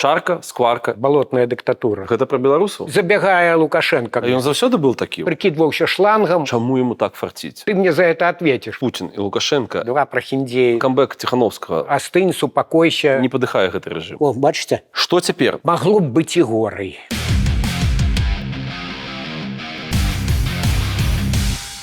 Чарка, скварка. Балотная дыктатура. Гэта пра беларусаў? Забягае Лукашенко. А ён заўсёды был такім? Прыкидывался шлангом. Чаму ему так фартить? Ты мне за это ответишь. Путин и Лукашенко. Два прохиндеи. Камбэк Тихановскага. Остынь, супокойся. Не падыхае гэты рэжым. О, бачите? Што цяпер? Могло б быть и горой.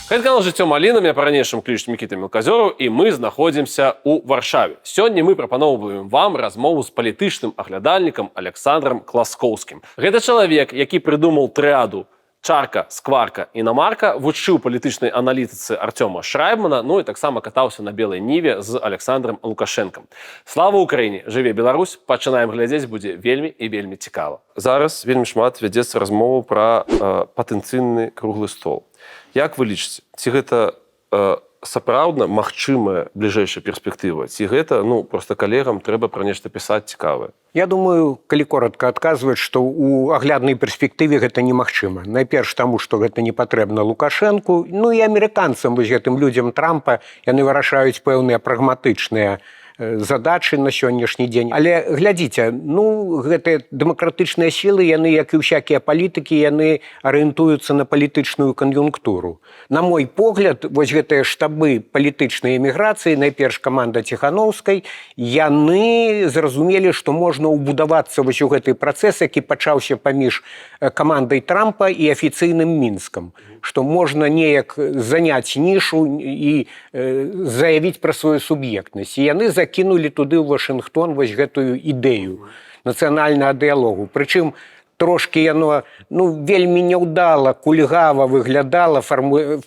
Гэта канал «Жыццё маліна», меня па-ранейшаму клічуць Мікіта Мелказёраў, і мы знаходзімся ў Варшаве. Сёння мы прапаноўваем вам размову з палітычным аглядальнікам Александром Класкоўскім. Гэта чалавек, які прыдумаў трыаду чарка, скварка, інамарка, вучыў палітычнай аналітыцы Артёма Шрайбмана, ну і таксама катаўся на белай ніве з Александром Лукашэнкам. Слава Украіне! Жыве Беларусь! Пачынаем глядзець, будзе вельмі і вельмі цікава. Зараз вельмі шмат вядзецца размову пра патэнцыйны круглы стол. Як вы лічыце, ці гэта сапраўдна магчымая бліжэйшая перспектыва, ці гэта, проста калегам трэба пра нешта пісаць цікавае? Я думаю, калі коротко адказваць, што ў агляднай перспектыве гэта немагчыма. Найперш таму, што гэта не патрэбна Лукашэнку, і амерыканцам, вось гэтым людзям Трампа, яны вырашаюць пэўныя прагматычныя задачы на сённяшні дзень. Але глядзіце, гэтыя дэмакратычныя сілы, яны, як і ўсякія палітыкі, яны арыентуюцца на палітычную кан'юнктуру. На мой погляд, вось гэтыя штабы палітычнай эміграцыі, найперш каманда Ціханаўскай, яны зразумелі, што можна ўбудавацца вось у гэты працэс, які пачаўся паміж камандай Трампа і афіцыйным Мінскам. Што можна неяк заняць нішу і заявіць пра сваю суб'ектнасць. І яны закінулі туды ў Вашынгтон вось гэтую ідэю нацыянальнага дыялогу. Прычым трошкі яно вельмі няўдала, кульгава выглядала.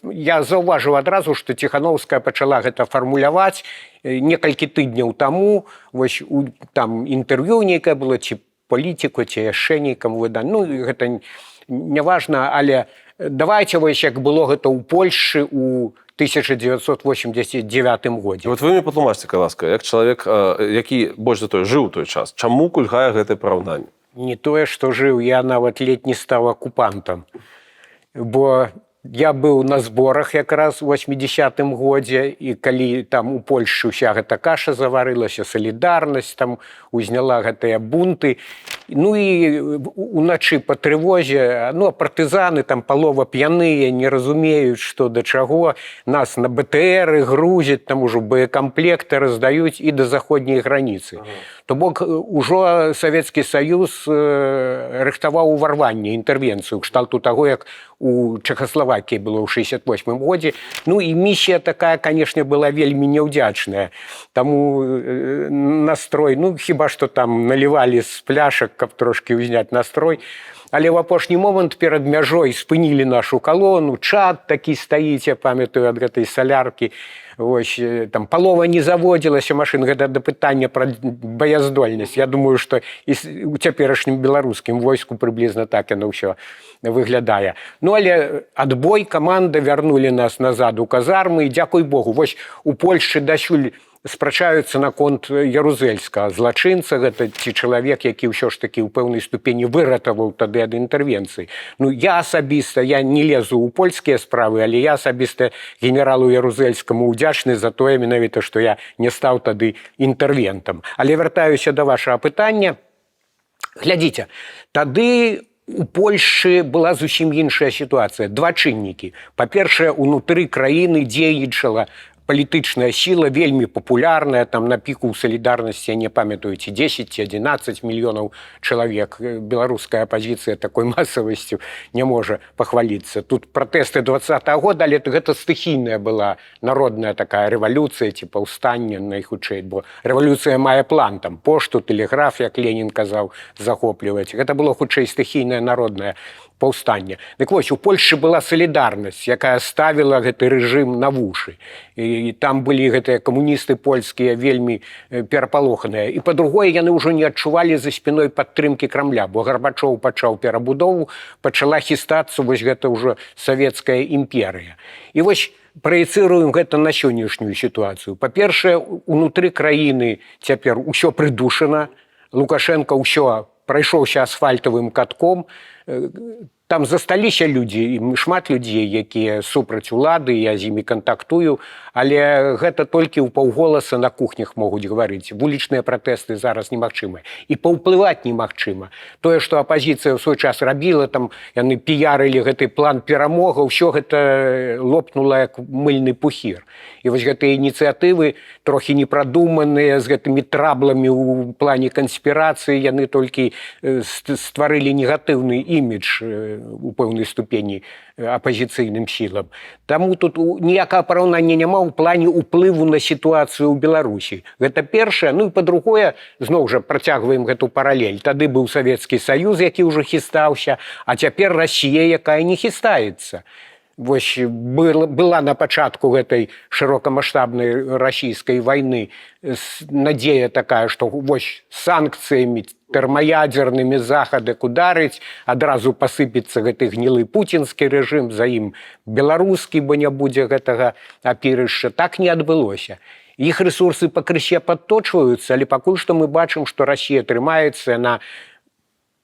Я заўважыў адразу, што Ціханаўская пачала гэта фармуляваць некалькі тыдняў таму. Вось там інтэрв'ю нейкае было, ці палітыку, ці яшчэ нейкаму выданню. Гэта неважна, але давайте вось як было гэта ў Польшчы ў 1989 годзе. Вот вы мне патлумачце, калі ласка, як чалавек, які больш за той жыў у той час, чаму кульгае гэтае параўнанне? Не тое, што жыў, я нават ледзь не стаў акупантам. Бо я быў на зборах якраз у 80-м годзе, і калі там у Польшчы ўся гэта каша заварылася, салідарнасць там узняла гэтыя бунты. І уначы па трывозе, партызаны там палова п'яныя, не разумеюць, што да чаго. Нас на БТРы грузяць, там ужо боекамплекты раздаюць і да заходняй граніцы. То бок ужо Савецкі Саюз рыхтаваў уварванне, інтэрвенцыю, кшталту таго, як у Чэхаславакіі было ў 68-м годзе. І місія такая, канешне, была вельмі няўдзячная. Таму настрой, хіба што там налівалі з пляшак, каб трошкі ўзняць настрой. Але ў апошні момант перад мяжой спынілі нашу калону, чад такі стаіць, я памятаю, ад гэтай саляркі. Вось, там палова не заводзілася машын, гэта да пытання пра баяздольнасць. Я думаю, што і у цяперашнім беларускім войску прыблізна так яно ўсё выглядае. Але адбой, каманда, вярнулі нас назад у казармы, і дзякуй Богу. Вось у Польшчы дасюль спрачаюцца наконт Ярузельскага злачынца, гэта ці чалавек, які ўсё ж такі ў пэўнай ступені выратаваў тады ад інтэрвенцыі. Я асабіста, я не лезу ў польскія справы, але я асабіста генералу Ярузельскаму ўдзячны за тое менавіта, што я не стаў тады інтэрвентам. Але вяртаюся да вашага пытання. Глядзіце, тады у Польшчы была зусім іншая сітуацыя. Два чыннікі. Па-першае, унутры краіны дзейнічала палітычная сіла, вельмі папулярная, там на піку ў салідарнасці, я не памятаю, ці 10, ці 11 мільёнаў чалавек. Беларуская апазіцыя такой масавасцю не можа пахваліцца. Тут пратэсты 20-го года, але гэта стыхійная была народная такая рэвалюцыя, ці паўстанне найхутчэй, бо рэвалюцыя мае план, там пошту, тэлеграф, як Ленін казаў, захопліваць. Гэта было хутчэй стыхійнае народнае паўстанне. Дык вось, у Польшчы была салідарнасць, якая ставіла гэты рэжым на вушы. І там былі гэтыя камуністы польскія вельмі перапалоханыя. І па-другое, яны ўжо не адчувалі за спіной падтрымкі Крамля, бо Гарбачоў пачаў перабудову, пачала хістацца вось гэта ўжо савецкая імперыя. І вось праецыруем гэта на сённяшнюю сітуацыю. Па-першае, унутры краіны цяпер усё прыдушана, Лукашенко ўсё прайшоўся асфальтавым катком, там засталіся людзі, шмат людзей, якія супраць улады, я з імі кантактую, але гэта толькі ў паўголаса на кухнях могуць гаварыць. Вулічныя пратэсты зараз немагчымыя. І паўплываць немагчыма. Тое, што апазіцыя ў свой час рабіла, там яны піярылі гэты план перамога, ўсё гэта лопнула як мыльны пухір. І вось гэтыя ініцыятывы трохі непрадуманыя, з гэтымі трабламі ў плане канспірацыі, яны толькі стварылі негатыўны імідж у пэўнай ступені апазіцыйным сілам. Таму тут ніякага параўнання няма ў плане ўплыву на сітуацыю ў Беларусі. Гэта першае. Ну і па-другое, зноў жа працягваем гэту паралель. Тады быў Савецкі Саюз, які ўжо хістаўся, а цяпер Расія, якая не хістаецца. Вось была на пачатку гэтай шырокамаштабнай расійскай вайны надзея такая, што вось санкцыямі тэрмаядзернымі захадак ударыць, адразу пасыпецца гэты гнілы пуцінскі рэжым, за ім беларускі, бо не будзе гэтага апірышча. Так не адбылося. Іх рэсурсы пакрысе падточваюцца, але пакуль што мы бачым, што Расія трымаецца, яна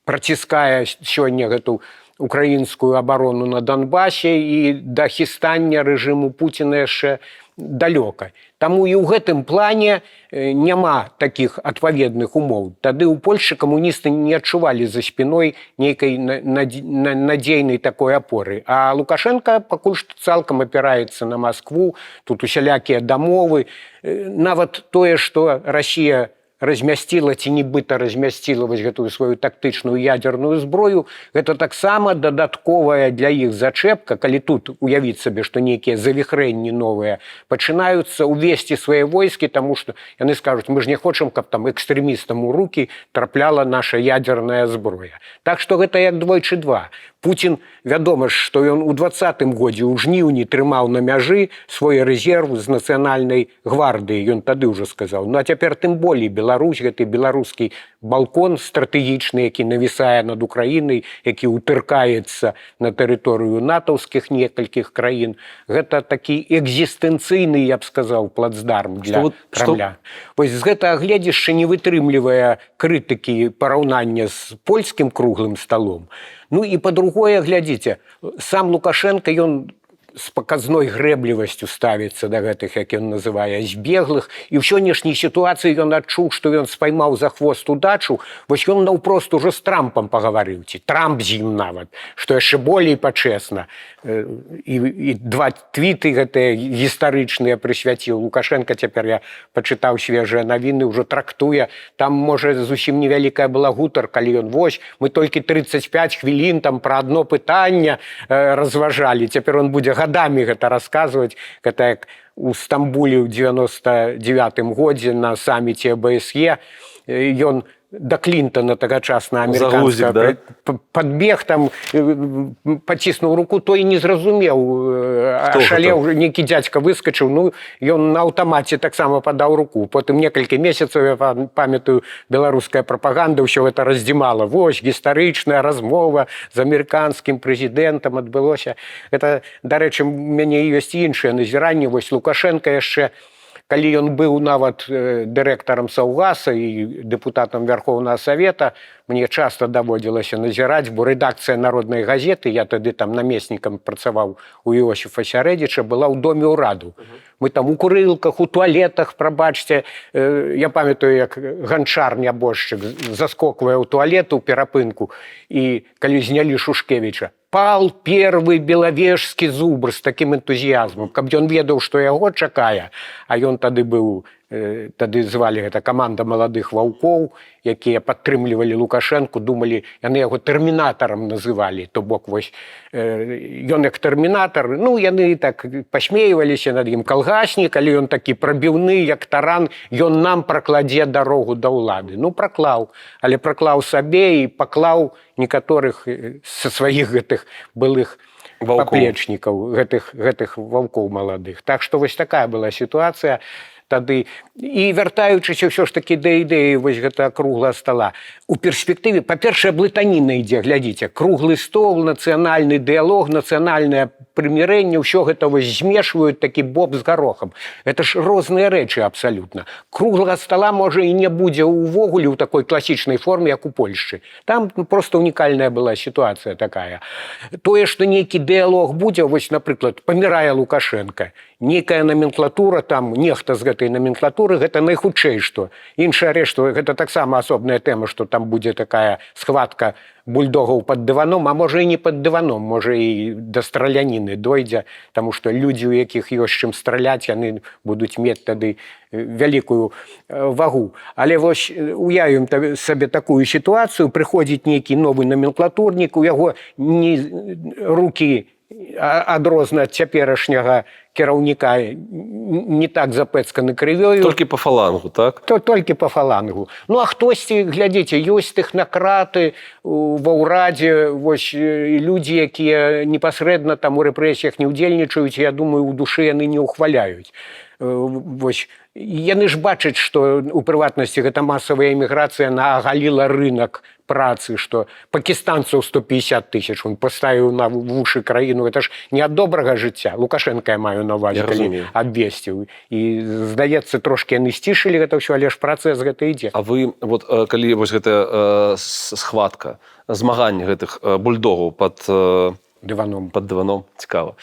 праціскае сёння гэту украінскую абарону на Донбасе, і да хістання рэжыму Пуціна яшчэ далёка. Таму і ў гэтым плане няма такіх адпаведных умоў. Тады ў Польшчы камуністы не адчувалі за спіной нейкай надзейнай такой апоры. А Лукашенко пакуль што цалкам апіраецца на Маскву, тут усялякія дамовы. Нават тое, што Расія размясціла ці нібыта размясціла вось гэтую сваю тактычную ядерную зброю, гэта таксама дадатковая для іх зачэпка, калі тут уявіць сабе, што нейкія завіхрэнні новыя пачынаюцца увесці свае войскі, таму што яны скажуць, мы ж не хочам, каб там экстрэмістам у рукі трапляла наша ядерная зброя. Так што гэта як двойчы два. Пуцін, вядома ж, што ён у 20-м годзе ў жніўні трымаў на мяжы свой рэзерв з нацыянальнай гвардыі. Ён тады ўжо сказаў. Ну а цяпер тым болей Беларусь, гэты беларускі балкон стратэгічны, які навісае над Украінай, які ўтыркаецца на тэрыторыю натаўскіх некалькіх краін. Гэта такі экзістэнцыйны, я б сказаў, плацдарм для Крамля. Вось з гэтага гледзішча не вытрымлівае крытыкі параўнання з польскім круглым сталом. Ну і па-другое, глядзіце, сам Лукашенко, ён з паказной грэблівасцю ставіцца да гэтых, як ён называе, збеглых. І ў сённяшняй сітуацыі ён адчуў, што ён спаймаў за хвост удачу. Вось ён наўпрост ужо з Трампам пагаварыў, ці Трамп з ім нават, што яшчэ болей пачэсна. І два твіты гэтыя гістарычныя прысвяціў. Лукашенко цяпер, я пачытаў свежыя навіны, ўжо трактуе. Там, можа, зусім невялікая была гутар, калі ён, вось, мы толькі 35 хвілін там пра адно пытанне разважалі. Цяпер он будзе гадамі гэта расказваць. Гэта як у Стамбуле ў 99-м годзе на саміце АБСЕ ён да Клінтона тагачасна амерыканска падбег, там паціснуў руку, той не зразумеў, ашалеў, нейкі дзядзька выскачыў, ну ён на аўтамаце таксама падаў руку. Потым некалькі месяцаў, я памятаю, беларуская прапаганда ўсё гэта раздзімала. Вось гістарычная размова з амерыканскім прэзідэнтам адбылося. Гэта, дарэчы, у мяне ёсць іншае назіранне. Вось Лукашенко яшчэ, калі ён быў нават дырэктарам Саўгаса і дэпутатам Вярхоўнага Савета, мне часта даводзілася назіраць, бо рэдакцыя Народнай газеты, я тады там намеснікам працаваў у Іосіфа Сярэдзіча, была ў доме ўраду. Мы там у курылках, у туалетах, прабачце, я памятаю, як ганчар нябожчык заскоквае ў туалет у перапынку, і калі знялі Шушкевіча, пал первый белавежскі зубр з такім энтузіязмам, каб ён ведаў, што яго чакае. А ён тады быў, тады звалі гэта каманда маладых ваўкоў, якія падтрымлівалі Лукашэнку, думалі, яны яго тэрмінатарам называлі. То бок, вось, ён як тэрмінатар, ну, яны так пасмейваліся над ім. Калгаснік, але ён такі прабіўны, як таран, ён нам пракладзе дарогу да ўлады. Ну, праклаў, але праклаў сабе і паклаў некаторых са сваіх гэтых былых паплечнікаў, гэтых ваўкоў маладых. Так што вось такая была сітуацыя. тады. І вяртаючыся ўсё ж такі да ідэі вось гэтага круглага стола. У перспектыве, па-першае, блытаніна ідзе, глядзіце, круглы стол, нацыянальны дыялог, нацыянальнае прымірэнне, ўсё гэта вось змешваюць такі боб з гарохам. Это ж розныя рэчы абсалютна. Круглага стола, можа, і не будзе ўвогуле ў такой класічнай форме, як у Польшчы. Там просто унікальная была сітуацыя такая. Тое, што нейкі дыялог будзе, вось, напрыклад, памірае Лукашенко, нейкая номенклатура, там нехта з гэтай номенклатуры, гэта найхутчэй што. Іншая рэч, што гэта таксама асобная тэма, што там будзе такая схватка бульдогаў пад дываном, а можа і не пад дываном, можа і да страляніны дойдзе, таму што людзі, у якіх ёсць чым страляць, яны будуць мець тады вялікую вагу. Але вось уявім сабе такую сітуацыю, прыходзіць нейкі новы номенклатурнік, у яго рукі адрозна ад цяперашняга кіраўніка не так запэцканы крывёю. Толькі па фалангу, так? Толькі па фалангу. Ну, а хтосьці, глядзіце, ёсць тэхнакраты ва ўрадзе, вось людзі, якія непасрэдна там у рэпрэсіях не ўдзельнічаюць, я думаю, у душы яны не ўхваляюць. Вось яны ж бачаць, што у прыватнасці гэта масавая эміграцыя наагаліла рынак працы, што пакістанцаў 150 тысяч он паставіў на вушы краіну. Гэта ж не ад добрага жыцця. Лукашенка я маю на ўвазе, калі абвесціў. І, здаецца, трошкі яны сцішылі гэта ўсё, але ж працэс гэта ідзе. А вы, вот, калі вось гэтая схватка, змаганне гэтых бульдогаў пад дываном, цікава.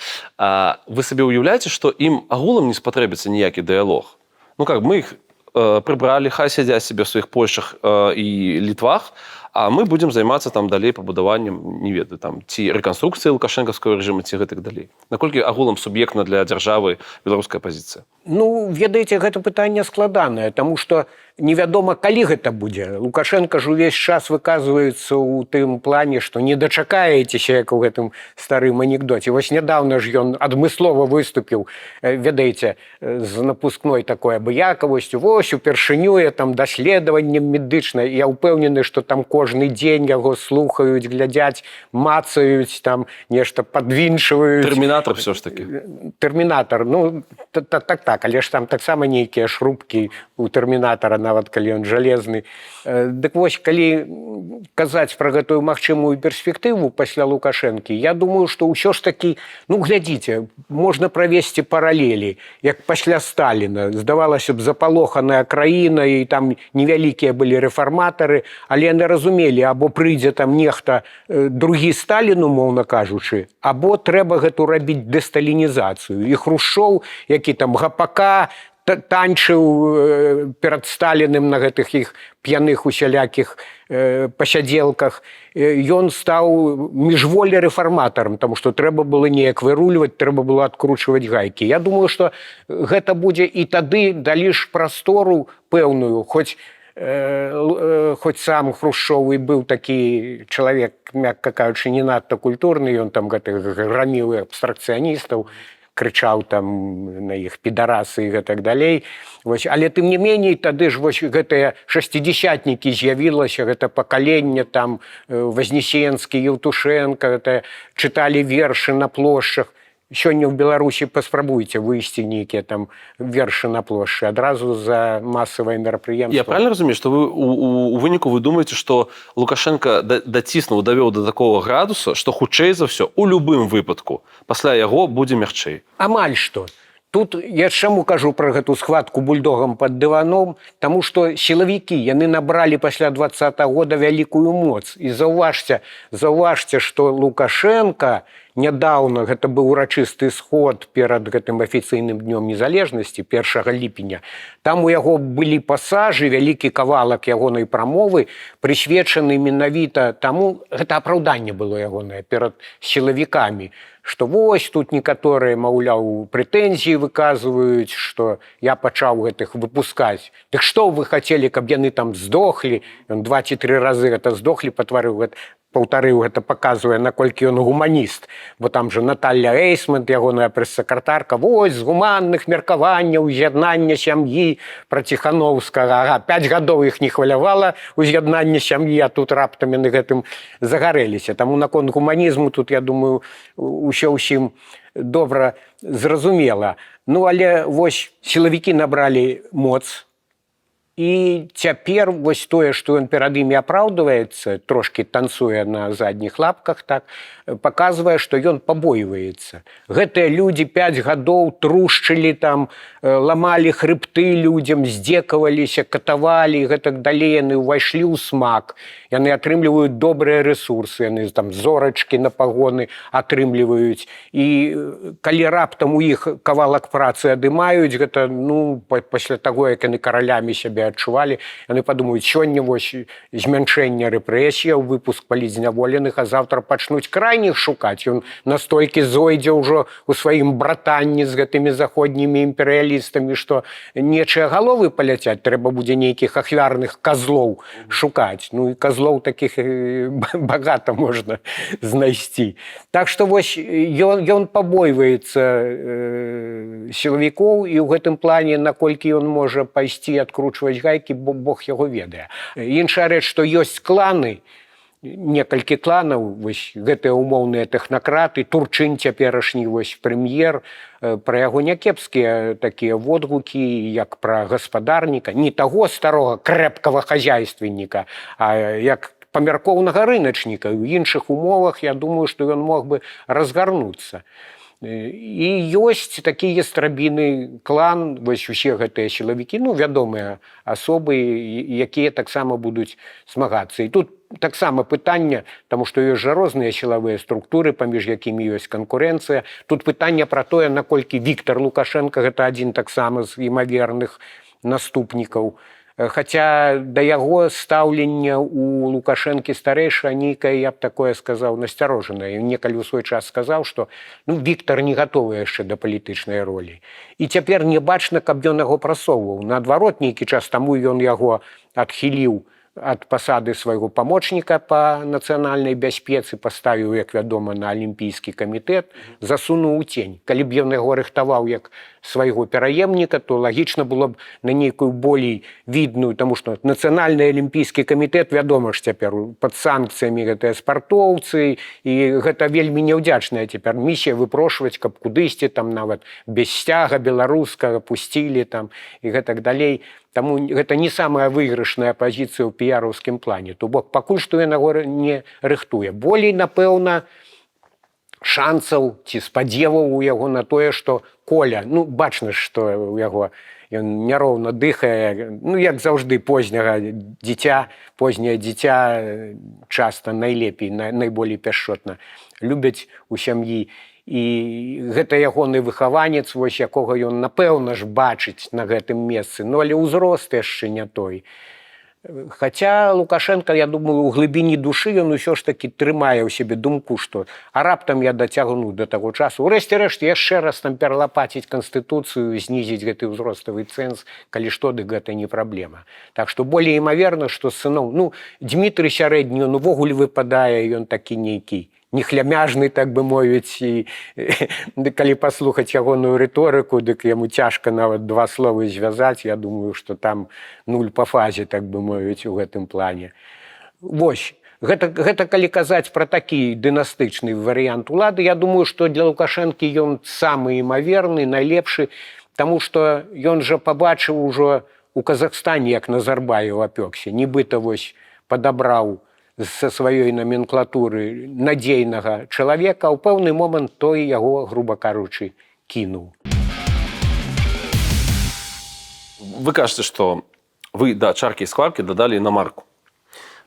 Вы сабе ўяўляеце, што ім агулам не спатрэбіцца ніякі дыялог? Ну как, мы іх прыбралі, хай сядзяць себе ў сваіх Польшчах і Літвах, а мы будзем займацца там далей пабудаваннем, не ведаю, там, ці рэканструкцыі лукашэнкаўскага рэжыму, ці гэтак далей. Наколькі агулам суб'ектна для дзяржавы беларуская пазіцыя? Ну, ведаеце, гэта пытанне складанае, таму што невядома, калі гэта будзе. Лукашенко ж увесь час выказваецца ў тым плане, што не дачакаецеся, як у гэтым старым анекдоце. Вось нядаўна ж ён адмыслова выступіў, ведаеце, з напускной такой абыякавасцю. Вось упершыню я там даследаваннем медычнае. Я ўпэўнены, што там кожны дзень яго слухаюць, глядзяць, мацаюць, там нешта падвіншваюць. Тэрмінатар все ж таки. Тэрмінатар, ну, так, але ж там таксама нейкія шрубкі у тэрмінатара, нават калі ён жалезны. Дык вось, калі казаць пра гэтую магчымую перспектыву пасля Лукашэнкі, я думаю, што ўсё ж такі, ну, глядзіце, можна правесці паралелі, як пасля Сталіна. Здавалася б, запалоханая краіна, і там невялікія былі рэфарматары, але яны разумелі, або прыйдзе там нехта другі Сталін, умоўна кажучы, або трэба гэту рабіць дэсталінізацыю. І Хрушчоў, які там гапака, танчыў перад Сталіным на гэтых іх п'яных усялякіх пасядзелках, ён стаў міжволі рэфарматарам, таму што трэба было неяк вырульваць, трэба было адкручваць гайкі. Я думаю, што гэта будзе і тады далі ж прастору пэўную, хоць сам Хрушчоў і быў такі чалавек, мякка кажучы, не надта культурны, ён там гэтых граміў абстракцыяністаў, крычаў там на іх підарасы і гэтак далей. Вось, але тым не меней, тады ж вось гэтыя шасцідзясятнікі з'явілася, гэта пакаленне там Вознесенскі, Евтушенко, гэта чыталі вершы на плошчах. Сёння ў Беларусі паспрабуйце выйсці нейкія там вершы на плошчы адразу за масавае мерапрыемства. Я правильно разумею, што вы у выніку вы думаеце, што Лукашенко даціснуў, давёў да такого градуса, што хутчэй за ўсё у любым выпадку пасля яго будзе мягчэй? Амаль што. Тут я чаму кажу пра гэту схватку бульдогам пад дываном, таму што сілавікі, яны набралі пасля 20-го года вялікую моц. І заўважце, што Лукашенко нядаўна, гэта быў урачысты сход перад гэтым афіцыйным днём незалежнасці, 1 ліпеня. Там у яго былі пасажы, вялікі кавалак ягонай прамовы, прысвечаны менавіта таму, гэта апраўданне было ягонае перад сілавікамі, што вось тут некаторыя, маўляў, прэтэнзіі выказваюць, што я пачаў гэтых выпускаць. Дык што вы хацелі, каб яны там здохлі? Ён 2 ці 3 разы гэта здохлі, паўтарыў гэта, паказвае, наколькі ён гуманіст. Бо там жа Наталля Эйсмент, ягоная прэс-сакратарка, вось з гуманных меркаванняў, з'яднання сям'і пра Ціхановскага. 5 гадоў іх не хвалявала уз'яднанне сям'і, а тут раптам яны гэтым загарэліся. Таму наконт гуманізму тут, я думаю, усё ўсім добра зразумела. Ну, але вось сілавікі набралі моц, і цяпер вось тое, што ён перад імі апраўдваецца, трошкі танцуе на задніх лапках, так, паказвае, што ён пабойваецца. Гэтыя людзі 5 гадоў трушчылі там, ламалі хрыбты людзям, здзекаваліся, катавалі, і гэтак далей яны ўвайшлі ў смак. Яны атрымліваюць добрыя рэсурсы, яны там зорачкі на пагоны атрымліваюць. І калі раптам у іх кавалак працы адымаюць, гэта, ну, пасля таго, як яны каралямі сябе адчувалі, яны падумаюць, сёння вось змяншэнне рэпрэсіяў, выпуск палітзняволеных, а заўтра пачнуць крайніх шукаць. Ён настолькі зойдзе ўжо ў сваім братанні з гэтымі заходнімі імперыялістамі, што нечыя галовы паляцяць, трэба будзе нейкіх ахвярных казлоў шукаць. Ну і казлоў такіх багата можна знайсці. Так што вось ён пабойваецца сілавікоў, і ў гэтым плане, наколькі ён можа пайсці адкручваць гайкі, бо Бог яго ведае. Іншая рэч, што ёсць кланы, некалькі кланаў, вось гэтыя умоўныя тэхнакраты, Турчын цяперашні, вось прэм'ер, пра яго някепскія такія водгукі, як пра гаспадарніка, не таго старога крэпкага хазяйственніка, а як памяркоўнага рыначніка. У іншых умовах, я думаю, што ён мог бы разгарнуцца. І ёсць такі ястрабіны клан, вось усе гэтыя сілавікі, ну, вядомыя асобы, якія таксама будуць змагацца. І тут таксама пытанне, таму што ёсць жа розныя сілавыя структуры, паміж якімі ёсць канкурэнцыя. Тут пытанне пра тое, наколькі Віктор Лукашенко гэта адзін таксама з імаверных наступнікаў. Хаця да яго стаўлення у Лукашэнкі старэйшага нейкае, я б такое сказаў, насцярожанае. Некалі ў свой час сказаў, што Віктор не гатовы яшчэ да палітычнай ролі. І цяпер не бачна, каб ён яго прасоўваў. Наадварот, нейкі час таму ён яго адхіліў ад пасады свайго памочніка па нацыянальнай бяспецы, паставіў, як вядома, на алімпійскі камітэт, засунуў у цень. Калі б ён яго рыхтаваў як свайго пераемніка, то лагічна было б на нейкую болей відную, таму што нацыянальны алімпійскі камітэт, вядома ж цяпер, пад санкцыямі гэтыя спартоўцы, і гэта вельмі няўдзячная цяпер місія выпрошваць, каб кудысьці там нават без сцяга беларускага пусцілі там і гэтак далей. Таму гэта не самая выйгрышная пазіцыя ў піяраўскім плане. То бок пакуль што ён яго не рыхтуе. Болей, напэўна, шанцаў ці спадзеваў у яго на тое, што Коля, ну, бачна, што у яго ён няроўна дыхае, ну, як заўжды, позняе дзіця часта найлепей, найболей пяшчотна любяць у сям'і. І гэта ягоны выхаванец, вось якога ён, напэўна ж, бачыць на гэтым месцы. Ну, але ўзрост яшчэ не той. Хаця Лукашенко, я думаю, у глыбіні душы ён усё ж такі трымае ў сябе думку, што а раптам я дацягну да таго часу. Урэшце рэшт, яшчэ раз там пералапаціць Канстытуцыю, знізіць гэты ўзроставы цэнз, калі што, дык гэта не праблема. Так што болей імаверна, што сыноў, ну, Дмітрый сярэдні, ён увогуле выпадае, ён такі нейкі нехлямяжны, так бы мовіць, і калі паслухаць ягоную рыторыку, дык яму цяжка нават два словы звязаць, я думаю, што там нуль па фазе, так бы мовіць, у гэтым плане. Вось, гэта калі казаць пра такі дынастычны варыянт улады, я думаю, што для Лукашэнкі ён самы імаверны, найлепшы, таму што ён жа пабачыў ужо у Казахстане, як Назарбаев апёкся, нібыта вось падабраў са сваёй номенклатуры надзейнага чалавека, а ў пэўны момант той яго, груба кажучы, кінуў. Вы кажаце, што вы да чаркі і скваркі дадалі інамарку.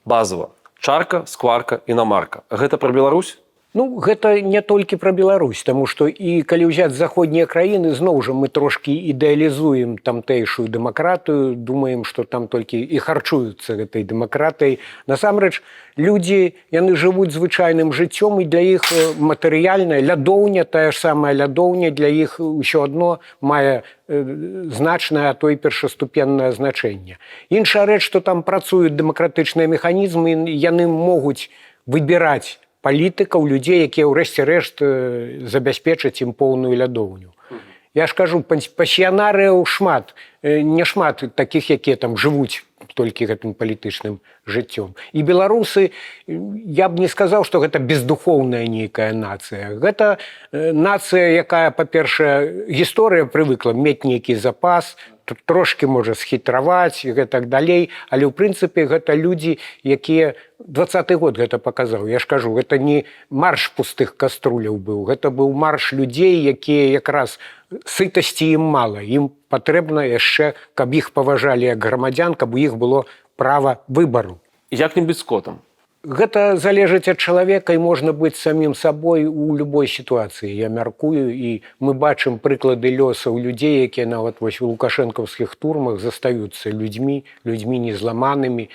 Базава. Чарка, скварка, інамарка. Гэта пра Беларусь? Ну, гэта не толькі пра Беларусь, таму што і калі ўзяць заходнія краіны, зноў жа мы трошкі ідэалізуем тамтэйшую дэмакратыю, думаем, што там толькі і харчуюцца гэтай дэмакратыяй. Насамрэч, людзі, яны жывуць звычайным жыццём, і для іх матэрыяльная лядоўня, тая ж самая лядоўня, для іх усё адно мае значнае, а то і першаступеннае значэнне. Іншая рэч, што там працуюць дэмакратычныя механізмы, яны могуць выбіраць палітыкаў, людзей, якія ўрэшце рэшт забяспечаць ім поўную лядоўню. Я ж кажу, пасіянарыяў шмат, не шмат такіх, якія там жывуць толькі гэтым палітычным жыццём. І беларусы, я б не сказаў, што гэта бездухоўная нейкая нацыя. Гэта нацыя, якая, па-першае, гісторыя прывыкла мець нейкі запас, трошки можа схітраваць і гэтак далей, але ў прынцыпе гэта людзі, якія 20-й год гэта паказаў. Я ж кажу, гэта не марш пустых каструляў быў, гэта быў марш людзей, якія якраз сытасці ім мала. Ім патрэбна яшчэ, каб іх паважалі як грамадзян, каб у іх было права выбару. Як не быць скотам? Гэта залежыць ад чалавека і можна быць самім сабой у любой сітуацыі, я мяркую, і мы бачым прыклады лёсаў людзей, якія нават вось у лукашэнкаўскіх турмах застаюцца людзьмі незламанымі,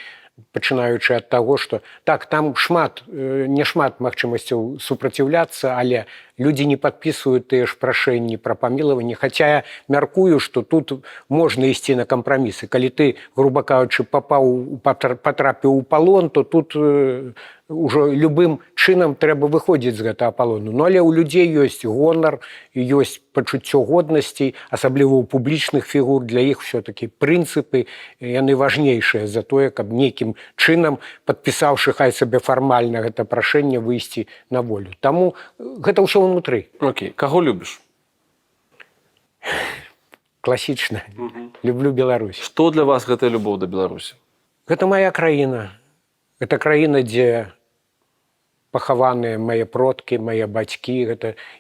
пачынаючы ад таго, што так, там не шмат магчымасцяў супраціўляцца, але людзі не падпісваюць тыя ж прашэнні пра памілаванне, хаця я мяркую, што тут можна ісці на кампрамісы. Калі ты, груба кажучы, патрапіў у палон, то тут ўжо любым чынам трэба выходзіць з гэтага палону. Ну, але ў людзей ёсць гонар, ёсць пачуццё годнасці, асабліва ў публічных фігур, для іх все-таки прынцыпы, яны важнейшыя за тое, каб нейкім чынам, падпісаўшы хай сабе фармальна гэта прашэнне, выйсці на волю. Таму гэта ўсё ўнутры. Окей. Каго любіш? Класічна. Люблю Беларусь. Што для вас гэтая любоў да Беларусі? Гэта мая краіна. Гэта краіна, дзе пахаваныя мае продкі, мае бацькі.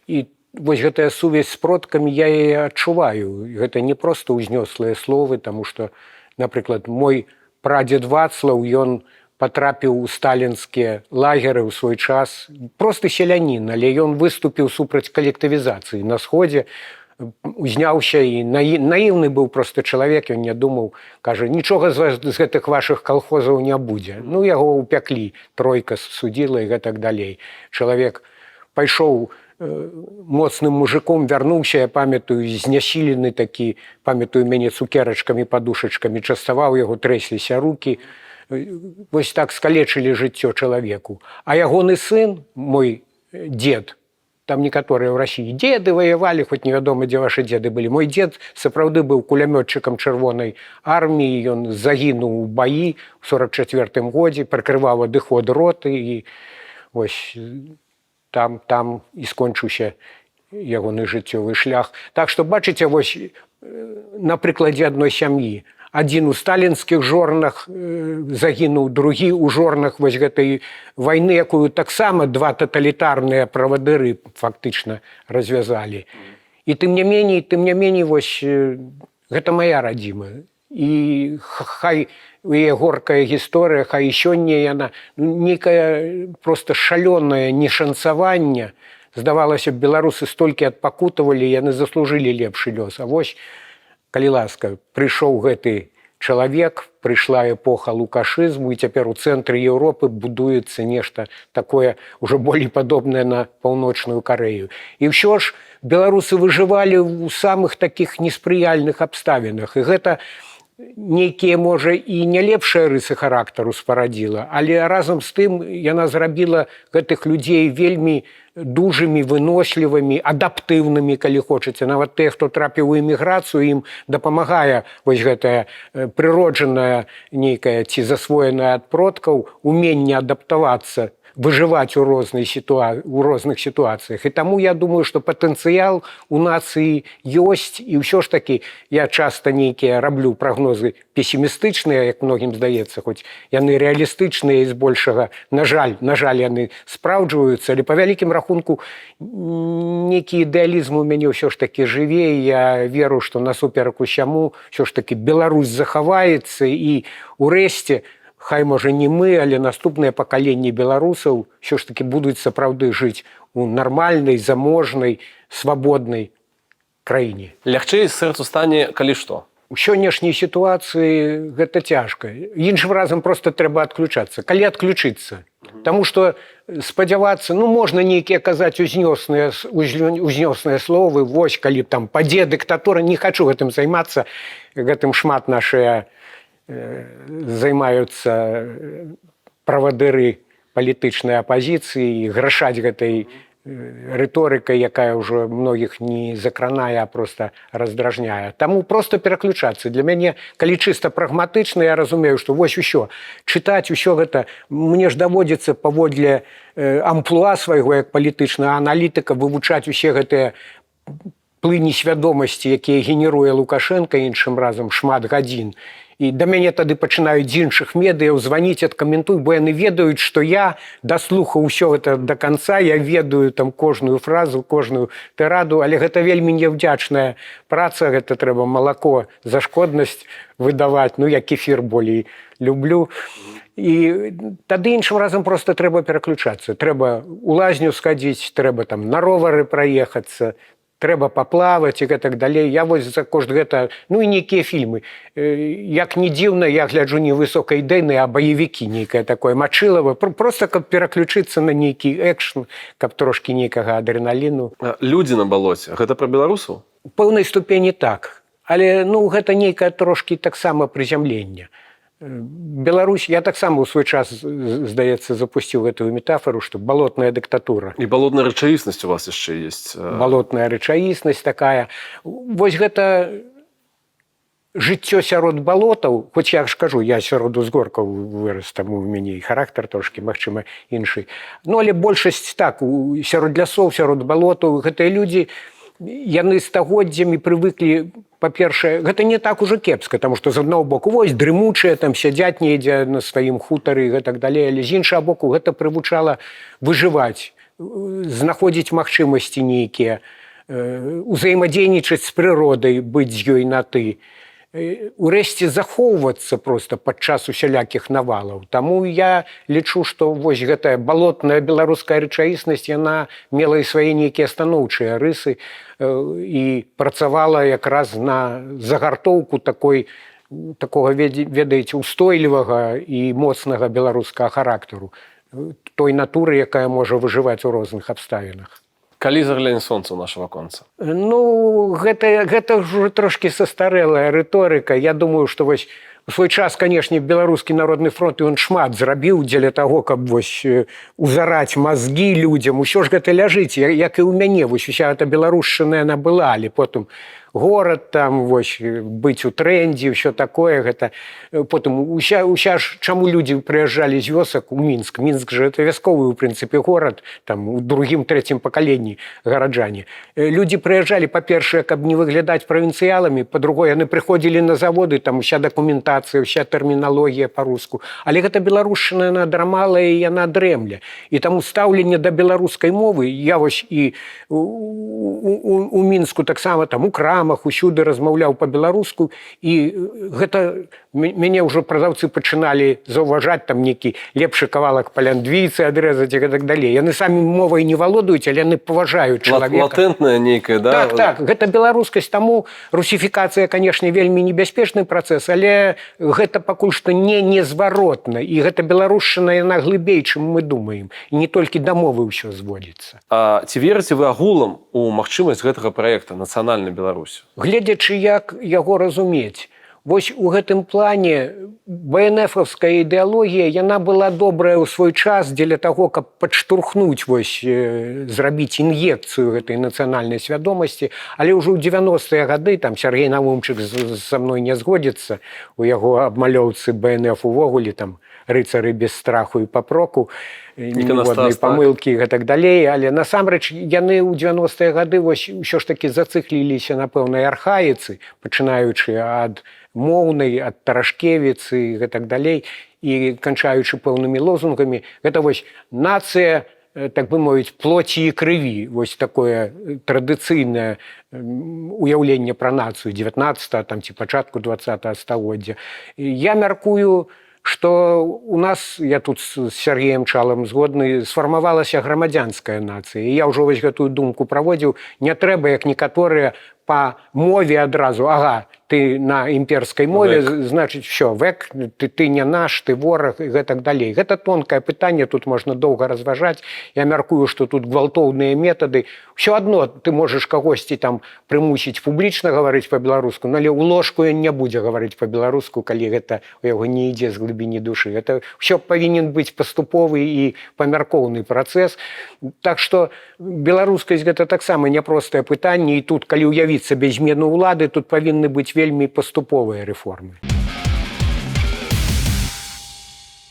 І вось гэтая сувязь з продкамі, я яе адчуваю. Гэта не проста ўзнёслыя словы, таму што, напрыклад, мой прадзед Вацлаў, ён патрапіў у сталінскія лагеры ў свой час. Просты селянін, але ён выступіў супраць калектывізацыі на сходзе, узняўся і наіўны быў проста чалавек, ён не думаў, кажа, нічога з гэтых вашых калхозаў не будзе. Ну, яго ўпяклі, тройка судзіла і гэтак далей. Чалавек пайшоў моцным мужиком, вярнуўся, я памятаю, знясілены такі, памятаю, мяне цукерачкамі, падушачкамі частаваў яго, трэсліся рукі. Вось так скалечылі жыццё чалавеку. А ягоны сын, мой дзед, там некаторыя ў Расіі дзеды ваявалі, хоць невядома, дзе вашы дзеды былі. Мой дзед сапраўды быў кулямётчыкам чырвонай арміі, ён загінуў у баі ў 44-м годзе, прыкрываў адыход роты, і вось там і скончыўся ягоны жыццёвы шлях. Так што, бачыце, вось на прыкладзе адной сям'і. Адзін у сталінскіх жорнах загінуў, другі ў жорнах вось гэтай вайны, якую таксама два таталітарныя правадыры фактычна развязалі. І тым не меней, вось гэта мая радзіма. І хай яе горкая гісторыя, хай і сёння яна нейкае проста шалёнае нешанцаванне. Здавалася б, беларусы столькі адпакутавалі, яны заслужылі лепшы лёс. А вось, калі ласка, прыйшоў гэты чалавек, прыйшла эпоха лукашызму, і цяпер у цэнтры Еўропы будуецца нешта такое ўжо болей падобнае на паўночную Карэю. І ўсё ж беларусы выжывалі ў самых такіх неспрыяльных абставінах. І гэта нейкія, можа, і не лепшыя рысы характару спарадзіла, але разам з тым яна зрабіла гэтых людзей вельмі дужымі, вынослівымі, адаптыўнымі, калі хочаце. Нават тыя, хто трапіў у эміграцыю, ім дапамагае вось гэтая прыроджаная нейкая ці засвоеная ад продкаў уменне адаптавацца, выжываць у розных сітуацыях. І таму я думаю, што патэнцыял у нацыі ёсць, і ўсё ж такі я часта нейкія раблю прагнозы песімістычныя, як многім здаецца, хоць яны рэалістычныя і збольшага, на жаль, яны спраўджваюцца, але па вялікім рахунку нейкі ідэалізм у мяне ўсё ж такі жыве, я веру, што насуперак усяму ўсё ж такі Беларусь захаваецца, і урэшце, хай, можа, не мы, але наступныя пакаленні беларусаў ўсё ж такі будуць сапраўды жыць у нармальнай, заможнай, свабоднай краіне. Лягчэй сэрцу стане, калі што? У сённяшняй сітуацыі гэта цяжка. Іншым разам проста трэба адключацца. Калі адключыцца? Таму што спадзявацца, можна нейкія казаць узнёсныя словы, вось, калі там падзе дыктатура, не хачу гэтым займацца, гэтым шмат нашыя займаюцца правадыры палітычнай апазіцыі, грашаць гэтай рыторыкай, якая ўжо многіх не закранае, а просто раздражняе. Таму просто пераключацца. Для мяне, калі чыста прагматычна, я разумею, што вось усё, чытаць усё гэта, мне ж даводзіцца паводле амплуа свайго як палітычнага аналітыка вывучаць усе гэтыя плыні свядомасці, якія генеруе Лукашенко іншым разам шмат гадзін. І да мяне тады пачынаюць з іншых медыяў званіць, адкаментуй, бо яны ведаюць, што я даслухаў усё гэта да канца, я ведаю там кожную фразу, кожную тыраду, але гэта вельмі няўдзячная праца, гэта трэба малако за шкоднасць выдаваць, ну я кефір болей люблю. І тады іншым разам просто трэба пераключацца. Трэба у лазню схадзіць, трэба там на ровары праехацца, трэба паплаваць і гэтак далей. Я вось за кошт гэта, ну і нейкія фільмы. Як не дзіўна, я гляджу не высокаідейныя, а баевікі нейкае такое мачылава, просто каб пераключыцца на нейкі экшн, каб трошкі нейкага адреналіну. Людзі на балоце, гэта пра беларусаў? У пэўнай ступені так. Але ну гэта нейкае трошкі таксама прызямленне. Беларусь, я таксама ў свой час, здаецца, запусціў гэтую метафору, што балотная дыктатура. І балотная рэчаіснасць у вас яшчэ ёсць. Балотная рэчаіснасць такая. Вось гэта жыццё сярод балотаў, хоць я ж кажу, я сярод узгоркаў вырас, таму у мяне і характар трошкі, магчыма, іншы. Ну, але большасць так, сярод лясоў, сярод балотаў, гэтыя людзі, яны стагоддзямі прывыклі, па-першае, гэта не так ужо кепска, таму што з аднаго боку, вось, дрымучыя, там сядзяць недзе на сваім хутары і гэтак далей, але з іншага боку, гэта прывучала выжываць, знаходзіць магчымасці нейкія, узаемадзейнічаць з прыродай, быць з ёй на «ты». Урэшце захоўвацца проста падчас усялякіх навалаў. Таму я лічу, што вось гэтая балотная беларуская рэчаіснасць, яна мела і свае нейкія станоўчыя рысы і працавала якраз на загартоўку такога, ведаеце, устойлівага і моцнага беларускага характару, той натуры, якая можа выжываць у розных абставінах. Калі загляне сонца ў наша ваконца? Ну, гэта ўжо трошкі састарэлая рыторыка. Я думаю, што вось у свой час, канешне, беларускі народны фронт, ён шмат зрабіў дзеля таго, каб вось узараць мазгі людзям. Усё ж гэта ляжыць, як і ў мяне. Вось уся гэта беларушчына яна была, але потым горад там, вось, быць у трэндзе, ўсё такое, гэта. Потым уся ж, чаму людзі прыязджалі з вёсак у Мінск? Мінск же это вясковы, у прынцыпе, горад, там, у другім, трэцім пакаленні гараджане. Людзі прыязджалі, па-першае, каб не выглядаць правінцыяламі, па-другое, яны прыходзілі на заводы, там уся дакументацыя, уся тэрміналогія па-руску. Але гэта беларушчына, яна драмалая і яна дрэмля. І таму стаўленне да беларускай мовы, я вось і у Мінску таксама, там, у крамах, усюды размаўляў па-беларуску, і гэта мяне ўжо прадаўцы пачыналі заўважаць, там нейкі лепшы кавалак паляндвійцы адрэзаць і гэтак далей. Яны самі мовай не валодаюць, але яны паважаюць чалавека. Латэнтная нейкая, да? Так, гэта беларускасць, таму русіфікацыя, канешне, вельмі небяспечны працэс, але гэта пакуль што не незваротна, і гэта беларушчына, яна глыбей, чым мы думаем, і не толькі да мовы ўсё зводзіцца. А ці верыце вы агулам у магчымасць гэтага праекта «Нацыянальная Беларусь»? Гледзячы, як яго разумець. Вось у гэтым плане БНФаўская ідэалогія, яна была добрая ў свой час дзеля таго, каб падштурхнуць, вось, зрабіць ін'екцыю гэтай нацыянальнай свядомасці, але ўжо ў 90-е гады, там Сергей Навумчык са мной не згодзіцца, у яго абмалёўцы БНФ увогуле, там, рыцары без страху і папроку, ніводнай памылкі і гэтак далей, але насамрэч яны ў 90-е гады вось усё ж такі зацыкліліся на пэўнай архаіцы, пачынаючы ад моўнай, ад Тарашкевіцы і гэтак далей, і канчаючы пэўнымі лозунгамі. Гэта вось нацыя, так бы мовіць, плоці і крыві, вось такое традыцыйнае уяўленне пра нацыю 19-го, там, ці пачатку 20-го стагоддзя. Я мяркую, што у нас, я тут з Сергеем Чалам згодны, сфармавалася грамадзянская нацыя. І я ўжо вось гэтую думку праводзіў. Не трэба, як некаторыя, па мове адразу, ага, ты на імперскай мове, значыць, все, век, ты не наш, ты вораг і гэтак далей. Гэта тонкае пытанне, тут можна доўга разважаць. Я мяркую, што тут гвалтоўныя метады. Усё адно ты можаш кагосьці там прымусіць публічна гаварыць па-беларуску, але ў ложку ён не будзе гаварыць па-беларуску, калі гэта у яго не ідзе з глыбіні душы. Гэта ўсё павінен быць паступовы і памяркоўны працэс. Так што беларускасць гэта таксама няпростае пытанне, і тут, калі ўявіць сабе змену ўлады, тут павінны быць вельмі паступовыя рэформы.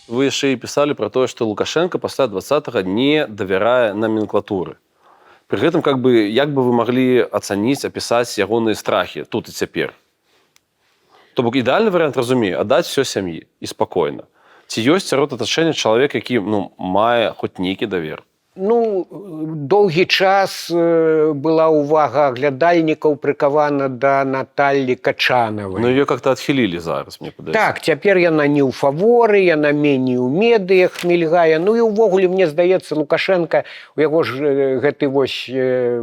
Вы яшчэ і пісалі пра тое, што Лукашенко пасля 20-го не давярае наменклатуры. Пры гэтым, як бы вы маглі ацаніць, апісаць ягоныя страхі тут і цяпер? То бок ідэальны варыянт, разумею, аддаць всё сям'і і спакойна. Ці ёсць сярод атачэння чалавек, які мае хоць нейкі давер? Доўгі час была ўвага аглядальнікаў прыкавана да Наталлі Качанавай. Ее как-то адхілілі зараз, мне падаецца. Так, цяпер яна не ў фаворы, яна меней у медыях мільгае. І ўвогуле, мне здаецца, Лукашенка, у яго ж гэты вось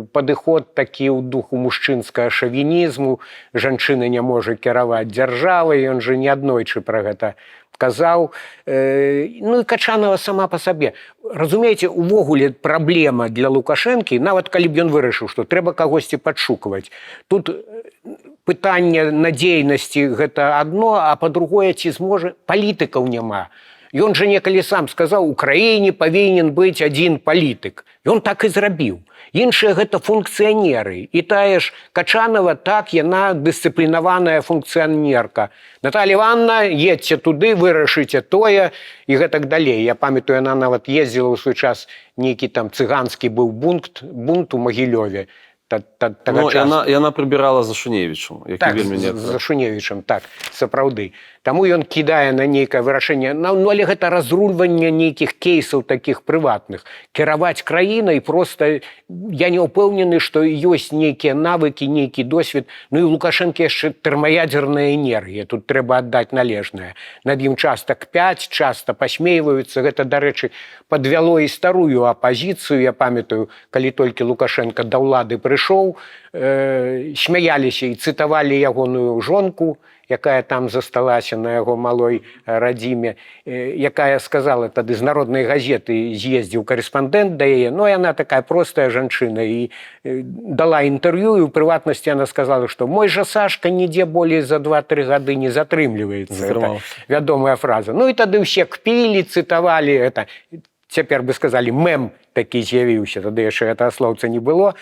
падыход такі ў духу мужчынскага шавінізму, жанчына не можа кіраваць дзяржавай, ён жа неаднойчы пра гэта казаў. І Качанова сама па сабе. Разумееце, увогуле праблема для Лукашэнкі, нават калі б ён вырашыў, што трэба кагосьці падшукваць. Тут пытанне надзейнасці гэта адно, а па-другое, ці зможа, палітыкаў няма. Ён жа некалі сам сказаў, у краіне павінен быць адзін палітык. Ён так і зрабіў. Іншыя гэта функцыянеры. І тая ж Качанова, так, яна дысцыплінаваная функцыянерка. Наталья Івановна, едьце туды, вырашыце тое і гэтак далей. Я памятаю, яна нават ездзіла ў свой час, нейкі там цыганскі быў бунт у Магілёве. Яна прыбірала за Шуневічам. Так, за Шуневічам, так, сапраўды. Таму ён кідае на нейкае вырашэнне. Але гэта разрульванне нейкіх кейсаў такіх прыватных. Кіраваць краінай проста, я не ўпэўнены, што ёсць нейкія навыкі, нейкі досвед. І Лукашэнкі яшчэ тэрмаядзерная энергія. Тут трэба аддаць належнае. Над ім часта кпяць, часта пасмейваюцца. Гэта, дарэчы, падвяло і старую апазіцыю. Я памятаю, калі толькі Лукашенко да ўлады прыйшоў, смяяліся і цытавалі ягоную жонку, якая там засталася на яго малой радзіме, якая сказала тады з народнай газеты, з'ездзіў карэспандэнт да яе, яна такая простая жанчына, і дала інтэрв'ю, і ў прыватнасці яна сказала, што мой жа Сашка нідзе болей за 2-3 гады не затрымліваецца. Гэта вядомая фраза. І тады ўсе кпілі, цытавалі гэта. Цяпер бы сказалі, мем такі з'явіўся, тады яшчэ гэтага слоўца не было.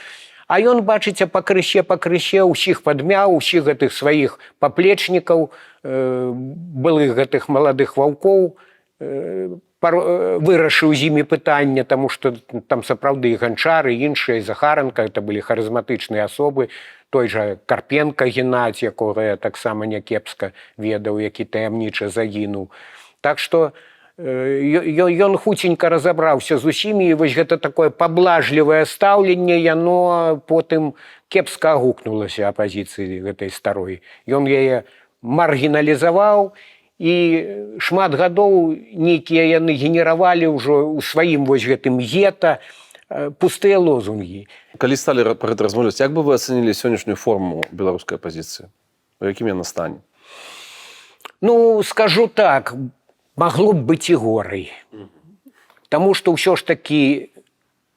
А ён, бачыце, па крыще, ўсіх падмяў, усіх гэтых сваіх паплечнікаў, былых гэтых маладых ваўкоў, вырашыў з імі пытанне, таму што там сапраўды і Ганчар, і іншыя, і Захаранка, это былі харызматычныя асобы, той жа Карпенка Геннадзь, якога я таксама някепска ведаў, які таямніча загінуў. Так што ён хуценька разабраўся з усімі, і вось гэта такое паблажлівае стаўленне, яно потым кепска агукнулася апазіцыі гэтай старой. Ён яе маргіналізаваў, і шмат гадоў нейкія яны генеравалі ўжо ў сваім вось гэтым гета пустыя лозунгі. Калі сталі пра гэта размаўляць, як бы вы ацэнілі сённяшнюю форму беларускай апазіцыі? У якім яна стане? Скажу так, магло б быць і горай. Таму што ўсё ж такі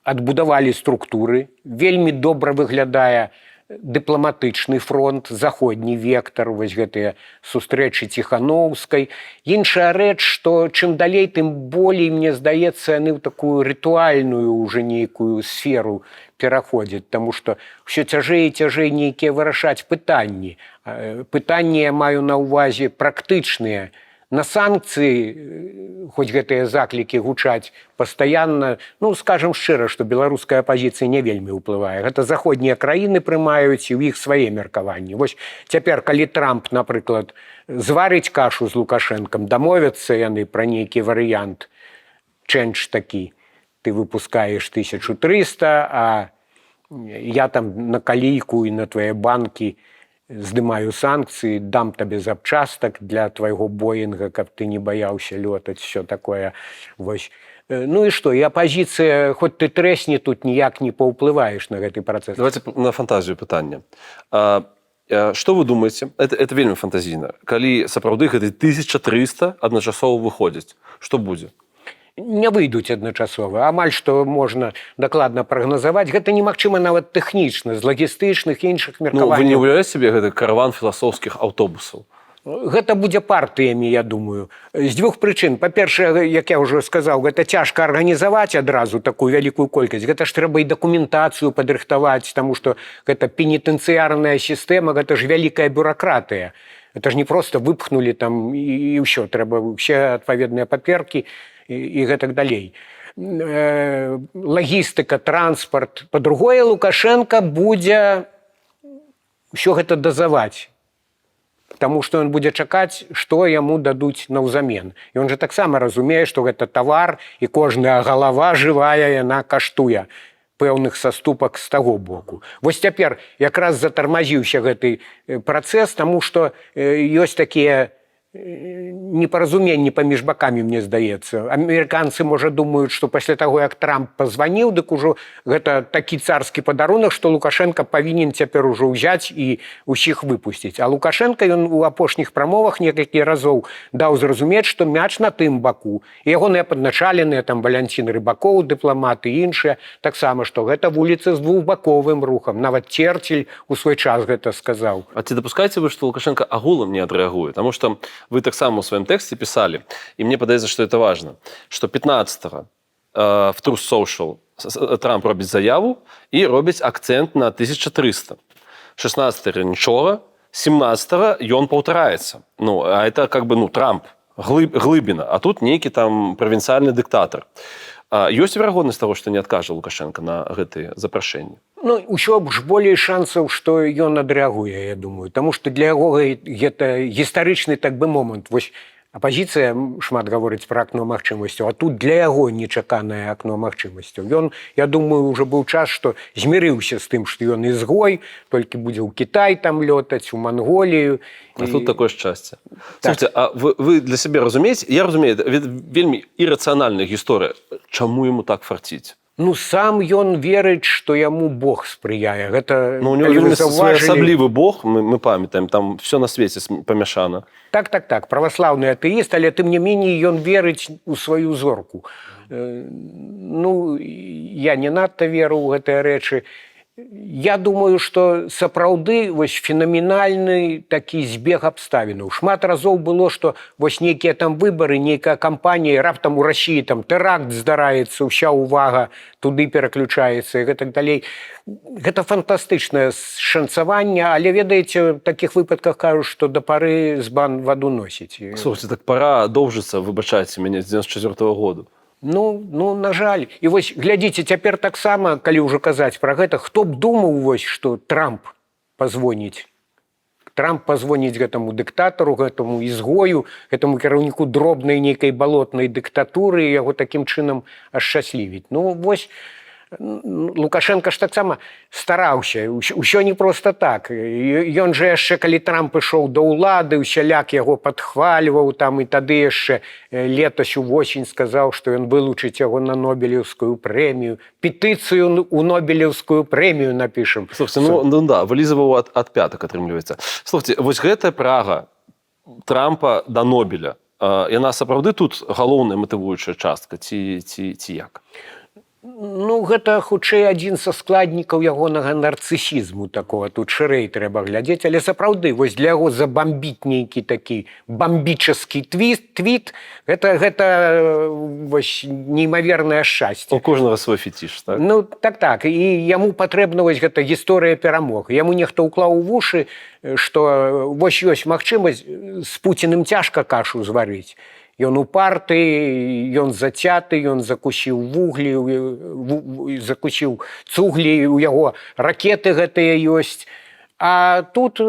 адбудавалі структуры, вельмі добра выглядае дыпламатычны фронт, заходні вектар, вось гэтыя сустрэчы Ціхановскай. Іншая рэч, што чым далей, тым болей, мне здаецца, яны ў такую рытуальную уже нейкую сферу пераходзяць, таму што ўсё цяжэй і цяжэй нейкія вырашаць пытанні. Пытанні я маю на ўвазе практычныя. На санкцыі, хоць гэтыя заклікі гучаць пастаянна, скажам шчыра, што беларуская апазіцыя не вельмі ўплывае. Гэта заходнія краіны прымаюць, і ў іх свае меркаванні. Вось цяпер, калі Трамп, напрыклад, зварыць кашу з Лукашэнкам, дамовяцца яны пра нейкі варыянт, чэнж такі, ты выпускаеш 1300, а я там на калійку і на твае банкі здымаю санкцыі, дам табе запчастак для твайго Боінга, каб ты не баяўся лётаць, все такое. Вось. І што, і апазіцыя, хоць ты трэсні, тут ніяк не паўплываеш на гэты працэс. Давайте на фантазію пытання. Што вы думаеце? Это вельмі фантазійна. Калі сапраўды гэты 1300 адначасова выходзіць, што будзе? Не выйдуць адначасова. Амаль што можна дакладна прагназаваць. Гэта немагчыма нават тэхнічна, з лагістычных і іншых Ну, вы не меркаванняў. ўяўляеце сабе гэты караван філасофскіх аўтобусаў? Гэта будзе партыямі, я думаю. З дзвюх прычын. Па-першае, як я ўжо сказаў, гэта цяжка арганізаваць адразу такую вялікую колькасць. Гэта ж трэба і дакументацыю падрыхтаваць, таму што гэта пенітэнцыярная сістэма, гэта ж вялікая бюракратыя. Это ж не проста выпхнулі там і ўсё. Трэба ўсе адпаведныя паперкі і гэтак далей. Лагістыка, транспарт. Па-другое, Лукашенко будзе ўсё гэта дазаваць. Таму што ён будзе чакаць, што яму дадуць наўзамен. Ён жа таксама разумее, што гэта тавар, і кожная галава жывая, яна каштуе пэўных саступак з таго боку. Вось цяпер якраз затармазіўся гэты працэс, таму што ёсць такія непаразуменні паміж бакамі, мне здаецца. Амерыканцы, можа, думаюць, што пасля таго, як Трамп пазваніў, дык ужо гэта такі царскі падарунак, што Лукашенко павінен цяпер ужо ўзяць і ўсіх выпусціць. А Лукашенко, ён у апошніх прамовах некалькі разоў даў зразумець, што мяч на тым баку. І ягоныя падначаленыя, там, Валянцін Рыбакоў, дыпламаты і іншыя, таксама, што гэта вуліца з двухбаковым рухам. Нават Черчилль у свой час гэта сказаў. А ці дапускаеце вы, што Лукашенко агулам не адрэагуе? Таму што вы таксама ў сваім тэксце пісалі, і мне падаецца, што это важна, што 15-го в Truth Social Трамп робіць заяву і робіць акцэнт на 1300. 16-го нічога, 17-го ён паўтараецца. Ну, а это как бы, ну, Трамп, глыбіна, а тут нейкі там правінцыяльны дыктатар. Ёсць верагоднасць таго, што не адкажа Лукашенко на гэтыя запрашэнні? Ну, ўсё ж болей шансаў, што ён адрэагуе, я думаю. Таму што для яго гэта гістарычны, так бы, момант. Вось апазіцыя шмат гаворыць пра акно магчымасцяў, а тут для яго нечаканае акно магчымасцяў. Ён, я думаю, ўжо быў час, што змірыўся з тым, што ён ізгой, толькі будзе ў Кітай там лётаць, у Манголію. А тут такое шчасце. Так. Слухайте, а вы для сябе разумееце? Я разумею, вельмі ірацыянальная гісторыя. Чаму яму так фарціць? Ну, сам ён верыць, што яму Бог спрыяе. Гэта, ну, у него вельмі асаблівы Бог, мы памятаем, там все на свеце памяшана. Так, праваслаўны атэіст, але тым не меней ён верыць у сваю зорку. Ну, я не надта веру ў гэтыя рэчы. Я думаю, што сапраўды вось фенаменальны такі збег абставінаў. Шмат разоў было, што вось нейкія там выбары, нейкая кампанія, раптам у Расіі там тэракт здараецца, ўся ўвага туды пераключаецца і гэтак далей. Гэта фантастычнае шанцаванне, але, ведаеце, в такіх выпадках кажуць, што да пары збан ваду носіць. Слухайте, так пара доўжыцца, выбачайце мяне, з 94-го году. Ну, на жаль. І вось, глядзіце, цяпер таксама, калі ўжо казаць пра гэта, хто б думаў, вось, што Трамп пазвоніць. Трамп пазвоніць гэтаму дыктатару, гэтаму ізгою, гэтаму кіраўніку дробнай нейкай балотнай дыктатуры і яго такім чынам ашчаслівіць. Ну, вось, Лукашенко ж таксама стараўся. Усё не проста так. Ён жа яшчэ, калі Трамп ішоў да ўлады, усяляк яго падхвальваў, там, і тады яшчэ летась увосень сказаў, што ён вылучыць яго на Нобелеўскую прэмію. Петыцыю у Нобелеўскую прэмію напішам. Слухайте, ну да, вылізваў ад пятак, атрымліваецца. Слухайте, вось гэтая прага Трампа да Нобеля, яна сапраўды тут галоўная матывуючая частка, ці як? Ну, гэта, хутчэй, адзін са складнікаў ягонага нарцысізму такого. Тут шырэй трэба глядзець. Але сапраўды, вось для яго забамбіць нейкі такі бамбічаскі твіт, гэта вось неймавернае шчасце. У кожнага свой фетіш, так? Ну, так. І яму патрэбна вось гэта гісторыя перамог. Яму нехта ўклаў у вушы, што вось ёсць магчымасць з Пуціным цяжка кашу зварыць. Ён упарты, ён зацяты, ён закусіў вуглі, закусіў цуглі, у яго ракеты гэтыя ёсць. А тут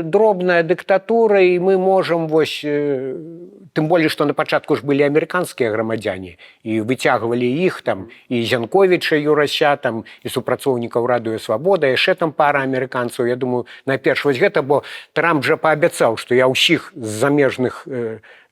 дробная дыктатура, і мы можам вось... Тым болей, што на пачатку ж былі амерыканскія грамадзяне, і выцягвалі іх, там, і Зянковіча Юрася, там, і супрацоўнікаў Радыё Свабода, яшчэ там пара амерыканцаў. Я думаю, найперш вось гэта, бо Трамп жа паабяцаў, што я ўсіх з замежных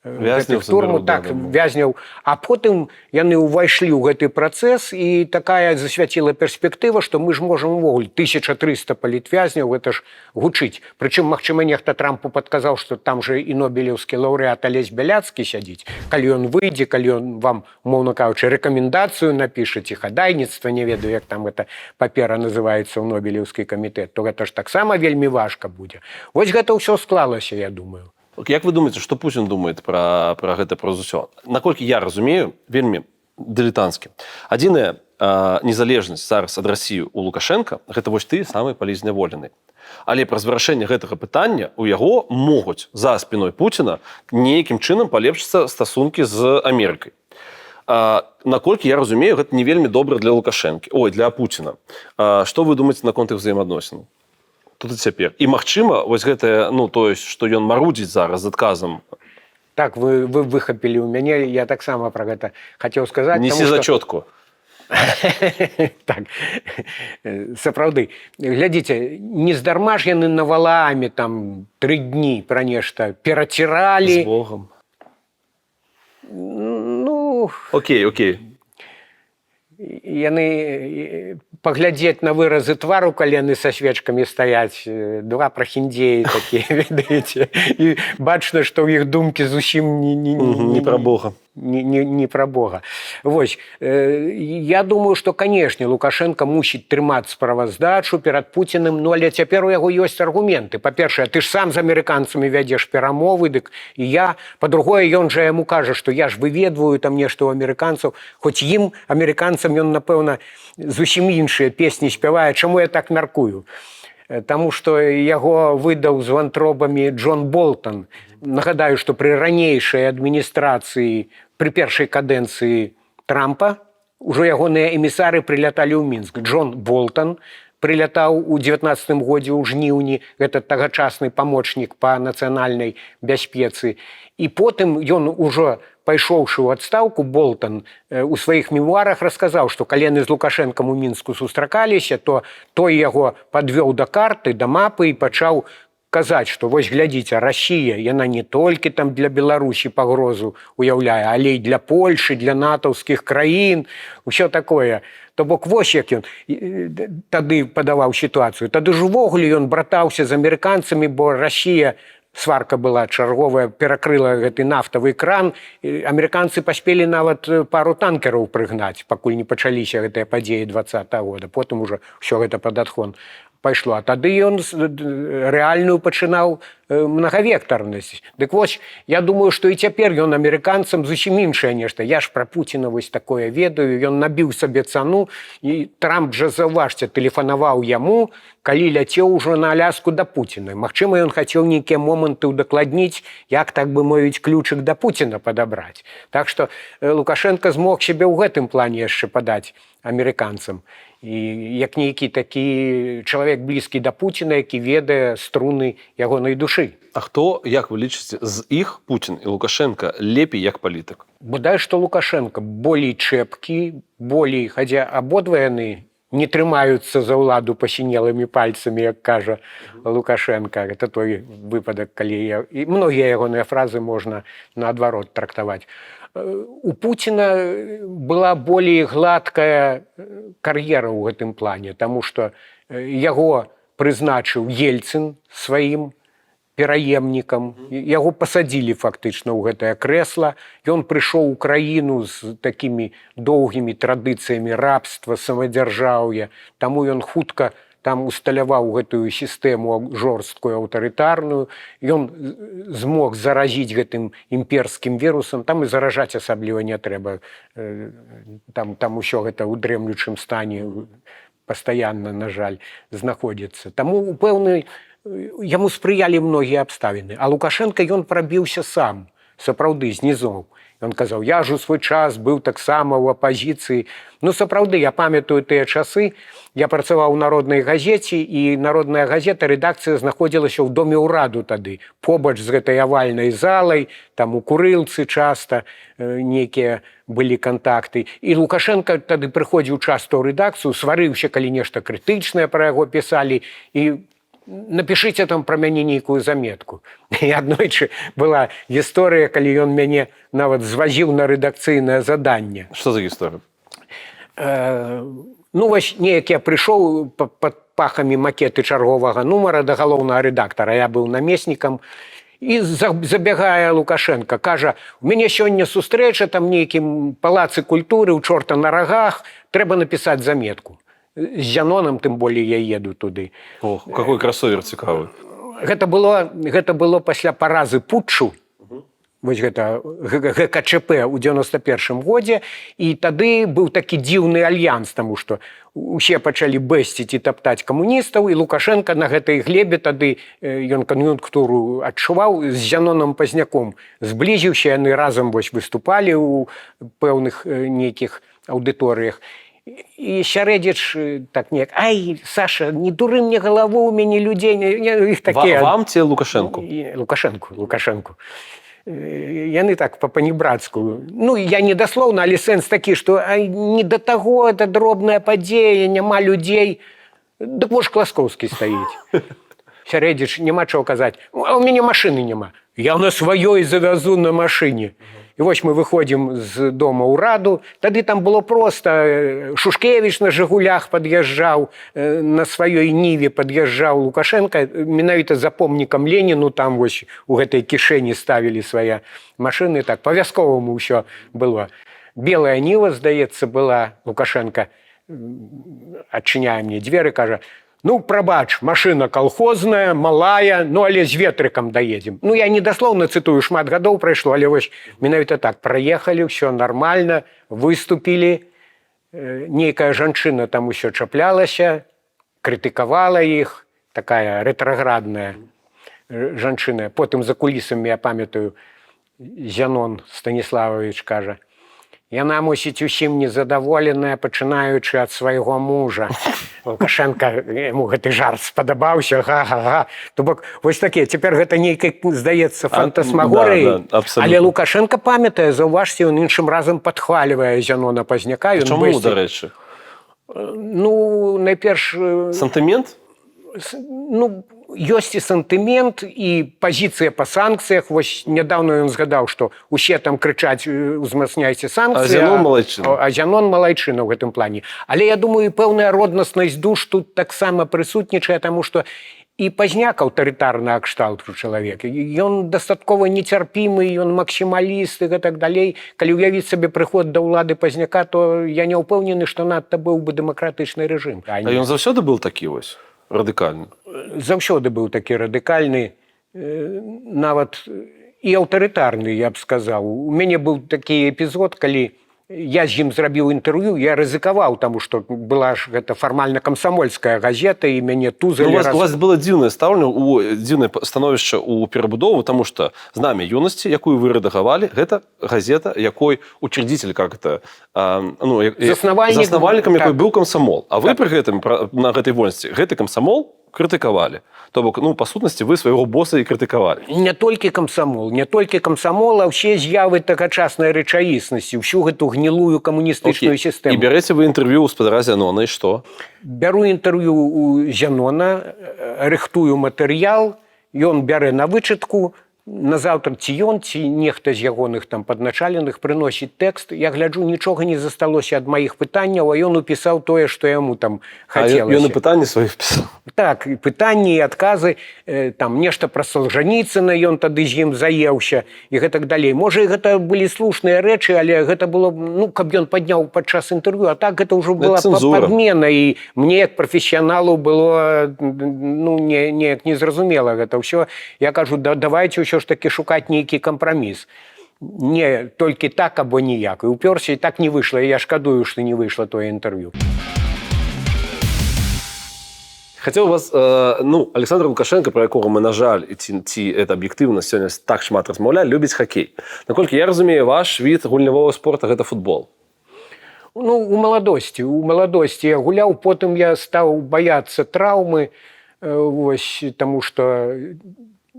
Вязняў турму, забяруць, так, да, да. вязняў. А потым яны ўвайшлі ў гэты працэс, і такая засвяціла перспектыва, што мы ж можам увогуле 1300 палітвязняў, гэта ж гучыць. Прычым, магчыма, нехта Трампу падказаў, што там же і нобелеўскі лаўрэат Алесь Бяляцкі сядзіць. Калі ён выйдзе, калі ён вам, умоўна кажучы, рэкамендацыю напіша, ці хадайніцтва, не ведаю, як там гэта папера называецца ў нобелеўскі камітэт, то гэта ж таксама вельмі важка будзе. Вось гэта ўсё склалася, я думаю. Як вы думаеце, што Пуцін думае пра гэта праз усё? Наколькі я разумею, вельмі дылетантскі. Адзіная незалежнасць зараз ад Расіі у Лукашенка гэта вось ты самы палізняволены. Але праз вырашэнне гэтага пытання у яго могуць за спіной Пуціна нейкім чынам палепшыцца стасункі з Амерыкай. Наколькі я разумею, гэта не вельмі добра для Лукашэнкі, для Пуціна. Што вы думаеце наконт іх взаемаадносінаў? Тут і цяпер. І магчыма, вось гэтае, тое, што ён марудзіць зараз з адказам. Так, вы выхапілі ў мяне, я таксама пра гэта хацеў сказаць. Несі зачётку. Так, сапраўды. Глядзіце, нездарма ж яны навалами там 3 дні пра нешта пераціралі. З Богом. Окей. Яны паглядзець на выразы твару, калі яны са свечкамі стаяць, два прахіндзеі такія, ведаеце, і бачна, што ў іх думкі зусім не пра Бога. Не пра Бога. Вось, я думаю, што, канешне, Лукашенко мусіць трымаць справаздачу перад Пуціным, але цяпер у яго ёсць аргументы. Па-першае, ты ж сам з амерыканцамі вядзеш перамовы, дык і я. Па-другое, ён жа яму кажа, што я ж выведваю там нешта ў амерыканцаў, хоць ім, амерыканцам, ён, напэўна, зусім іншыя песні спявае. Чаму я так мяркую? Таму што яго выдаў з вантробамі Джон Болтон. Нагадаю, што пры ранейшай адміністрацыі, пры першай кадэнцыі Трампа, ужо ягоныя эмісары прыляталі ў Мінск. Джон Болтон прылятаў у 19 годзе ў жніўні, гэта тагачасны памочнік па нацыянальнай бяспецы. І потым ён ужо, пайшоўшы ў адстаўку, Болтон у сваіх мемуарах расказаў, што калі яны з Лукашэнкам у Мінску сустракаліся, то той яго падвёў да карты, да мапы і пачаў казаць, што вось глядзіце, Расія, яна не толькі там для Беларусі пагрозу уяўляе, але і для Польшы, для натаўскіх краін, усё такое. То бок вось як ён тады падаваў сітуацыю. Тады ж увогуле ён братаўся з амерыканцамі, бо Расія, сварка была чарговая, перакрыла гэты нафтавы кран. Амерыканцы паспелі нават пару танкераў прыгнаць, пакуль не пачаліся гэтыя падзеі 20-го года. Потым ужо ўсё гэта пад адхон пайшло. А тады ён рэальную пачынаў мнагавектарнасць. Дык вось, я думаю, што і цяпер ён амерыканцам зусім іншае нешта. Я ж пра Пуціна вось такое ведаю, ён набіў сабе цану, і Трамп жа, заўважце, тэлефанаваў яму, калі ляцеў ужо на Аляску да Пуціна. Магчыма, ён хацеў нейкія моманты ўдакладніць, як, так бы мовіць, ключык да Пуціна падабраць. Так што Лукашенко змог сябе ў гэтым плане яшчэ падаць амерыканцам. І як нейкі такі чалавек блізкі да Пуціна, які ведае струны ягонай душы. А хто, як вы лічыце, з іх, Пуцін і Лукашенко, лепей як палітык? Бодай, што Лукашенко болей чэпкі, болей, хаця абодва яны не трымаюцца за ўладу пасінелымі пальцамі, як кажа Лукашенко. Это той выпадак, калі і многія ягоныя фразы можна наадварот трактаваць. У Пуціна была болей гладкая кар'ера ў гэтым плане, таму што яго прызначыў Ельцын сваім пераемнікам. Яго пасадзілі фактычна ў гэтае крэсла. Ён прыйшоў у краіну з такімі доўгімі традыцыямі рабства, самадзяржаўя. Таму ён хутка там усталяваў гэтую сістэму жорсткую, аўтарытарную. Ён змог заразіць гэтым імперскім вірусам. Там і заражаць асабліва не трэба. Там усё гэта ў дрэмлючым стане пастаянна, на жаль, знаходзіцца. Таму, пэўны, яму спрыялі многія абставіны. А Лукашенко ён прабіўся сам, сапраўды, з нізоў. Ён казаў, я ж у свой час быў таксама ў апазіцыі. Ну, сапраўды, я памятаю тыя часы. Я працаваў у Народнай газеце, і Народная газета, рэдакцыя знаходзілася ў доме ўраду тады, побач з гэтай авальнай залай, там у курылцы часта нейкія былі кантакты. І Лукашенко тады прыходзіў часта ў рэдакцыю, сварыўся, калі нешта крытычнае пра яго пісалі, і напишите там про мяне нейкую заметку. І аднойчы была гісторыя, калі ён мяне нават звазіў на рэдакцыйнае заданне. Што за гісторыя? Ну, вось неяк я прыйшоў пад пахамі макеты чарговага нумара да галоўнага рэдактара. Я быў намеснікам. І забягае Лукашенко, кажа, у мяне сёння сустрэча там нейкім палацы культуры, у чорта на рагах, трэба напісаць заметку. З Зянонам, тым болей, я еду туды. Ох, какой красовер цікавы. Гэта было пасля паразы путчу, вось гэта ГКЧП ў 91-м годзе, і тады быў такі дзіўны альянс, таму што усе пачалі бэсціць і таптаць камуністаў, і Лукашенко на гэтай глебе тады ён кан'юнктуру адчуваў з Зяноном Пазняком. Зблізіўся, яны разам вось выступалі ў пэўных нейкіх аўдыторыях. І Сярэдзіч так неяк, ай, Саша, не дуры мне галаву, у мяне людзей, іх такія... Вам ці Лукашенку? Лукашенку. Яны так па-панібрацку. Ну, я не даслоўна, але сэнс такі, што не да таго, это дробная падзея, няма людзей. Дык вось Класкоўскі стаіць. Сярэдзіч, няма чаго казаць. А ў мяне машыны няма. Я на сваёй завязу на машыне. І вось мы выходзім з дома ў Раду. Тады там было проста. Шушкевіч на «Жигулях» пад'язджаў, на сваёй Ніве пад'язджаў Лукашенко. Менавіта за помнікам Леніну там вось у гэтай кішэні ставілі свае машыны. Так, па-вясковаму ўсё было. Белая Ніва, здаецца, была. Лукашенко адчыняе мне дзверы, кажа, ну, прабач, машына калхозная, малая, ну, але з ветрыкам даедзем. Ну, я не даслоўна цытую, шмат гадоў прайшло, але вось менавіта так, праехалі, ўсё нармальна, выступілі, нейкая жанчына там усё чаплялася, крытыкавала іх, такая рэтраградная жанчына. Потым за кулісамі, я памятаю, Зянон Станіславович кажа, яна, мусіць, усім незадаволеная, пачынаючы ад свайго мужа. Лукашенко, яму гэты жарт спадабаўся, га-га-га. То бок, вось такія, цяпер гэта нейкай, здаецца, фантасмагорыяй. Але Лукашенко памятае, заўважце, ён іншым разам падхвалівае Зянона Пазняка. Чаму, дарэчы? Ну, найперш... Сантымент? Ну, ёсць і сантымент, і пазіцыя па санкцыях. Вось нядаўна ён згадаў, што усе там крычаць «узмацняйце санкцыі», а Зянон малайчына ў гэтым плане. Але я думаю, пэўная роднаснасць душ тут таксама прысутнічае, таму што і Пазняк аўтарытарна кшталту чалавек. Ён дастаткова нецярпімы, ён максімаліст і гэтак далей. Калі ўявіць сабе прыход да ўлады Пазняка, то я не ўпэўнены, што надта быў бы дэмакратычны рэжым. А ён заўсёды быў такі вось? Радыкальны. Заўсёды быў такі радыкальны, нават і аўтарытарны, я б сказаў. У мяне быў такі эпізод, калі я з ім зрабіў інтэрв'ю, я рызыкаваў, таму што была ж гэта фармальна камсамольская газета, і мяне тузалі... У вас было дзіўнае стаўленне, дзіўнае становішча ў перабудову, таму што «Знамя юнасці», якую вы рэдагавалі, гэта газета, якой учредитель, как это, заснавальнікам якой быў камсамол. А вы пры гэтым, на гэтай вольнасці, гэты камсамол крытыкавалі. То бок, ну, па сутнасці, вы свайго боса і крытыкавалі. Не толькі камсамол, а ўсе з'явы тагачаснай рэчаіснасці, ўсю гэту гнілую камуністычную сістэму. І бярэце вы інтэрв'ю ў спадара Зянона, і што? Бяру інтэрв'ю у Зянона, рыхтую матэрыял, ён бярэ на вычытку, назаўтра ці ён, ці нехта з ягоных там падначаленых прыносіць тэкст, я гляджу, нічога не засталося ад маіх пытанняў, а ён упісаў тое, што яму там хацелася. А ён і пытанні свае впісаў? Так, і пытанні, і адказы, там нешта пра Салжаніцына, ён тады з ім заеўся, і гэтак далей. Можа, і гэта былі слушныя рэчы, але гэта было, ну, каб ён падняў падчас інтэрв'ю, а так гэта ўжо была падмена, і мне, як прафесіяналу, было, ну, неяк незразумела гэта ўсё. Я кажу, давайце ўсё ж такі шукаць нейкі кампраміс. Не толькі так, або ніяк. І ўпёрся, і так не выйшла. І я шкадую, што не выйшла тое інтэрв'ю. Хацеў вас, ну, Александр Лукашенко, пра якога мы, на жаль, ці это аб'ектыўна сёння так шмат размаўлялі, любіць хакей. Наколькі я разумею, ваш від гульнявога спорта гэта футбол? Ну, у маладосці я гуляў, потым я стаў баяцца траўмы, вось, таму што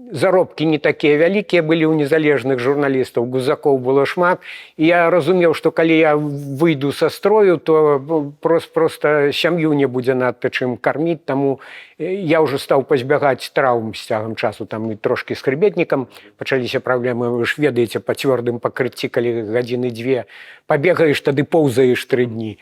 заробкі не такія вялікія былі ў незалежных журналістаў, гузакоў было шмат, і я разумеў, што калі я выйду са строю, то просто сям'ю не будзе надта чым карміць, таму я ўжо стаў пазбягаць траўм з цягам часу, там і трошкі з хрыбетнікам пачаліся праблемы, вы ж ведаеце, па цвёрдым пакрыцці, калі гадзіны-2 пабегаеш, тады поўзаеш 3 дні.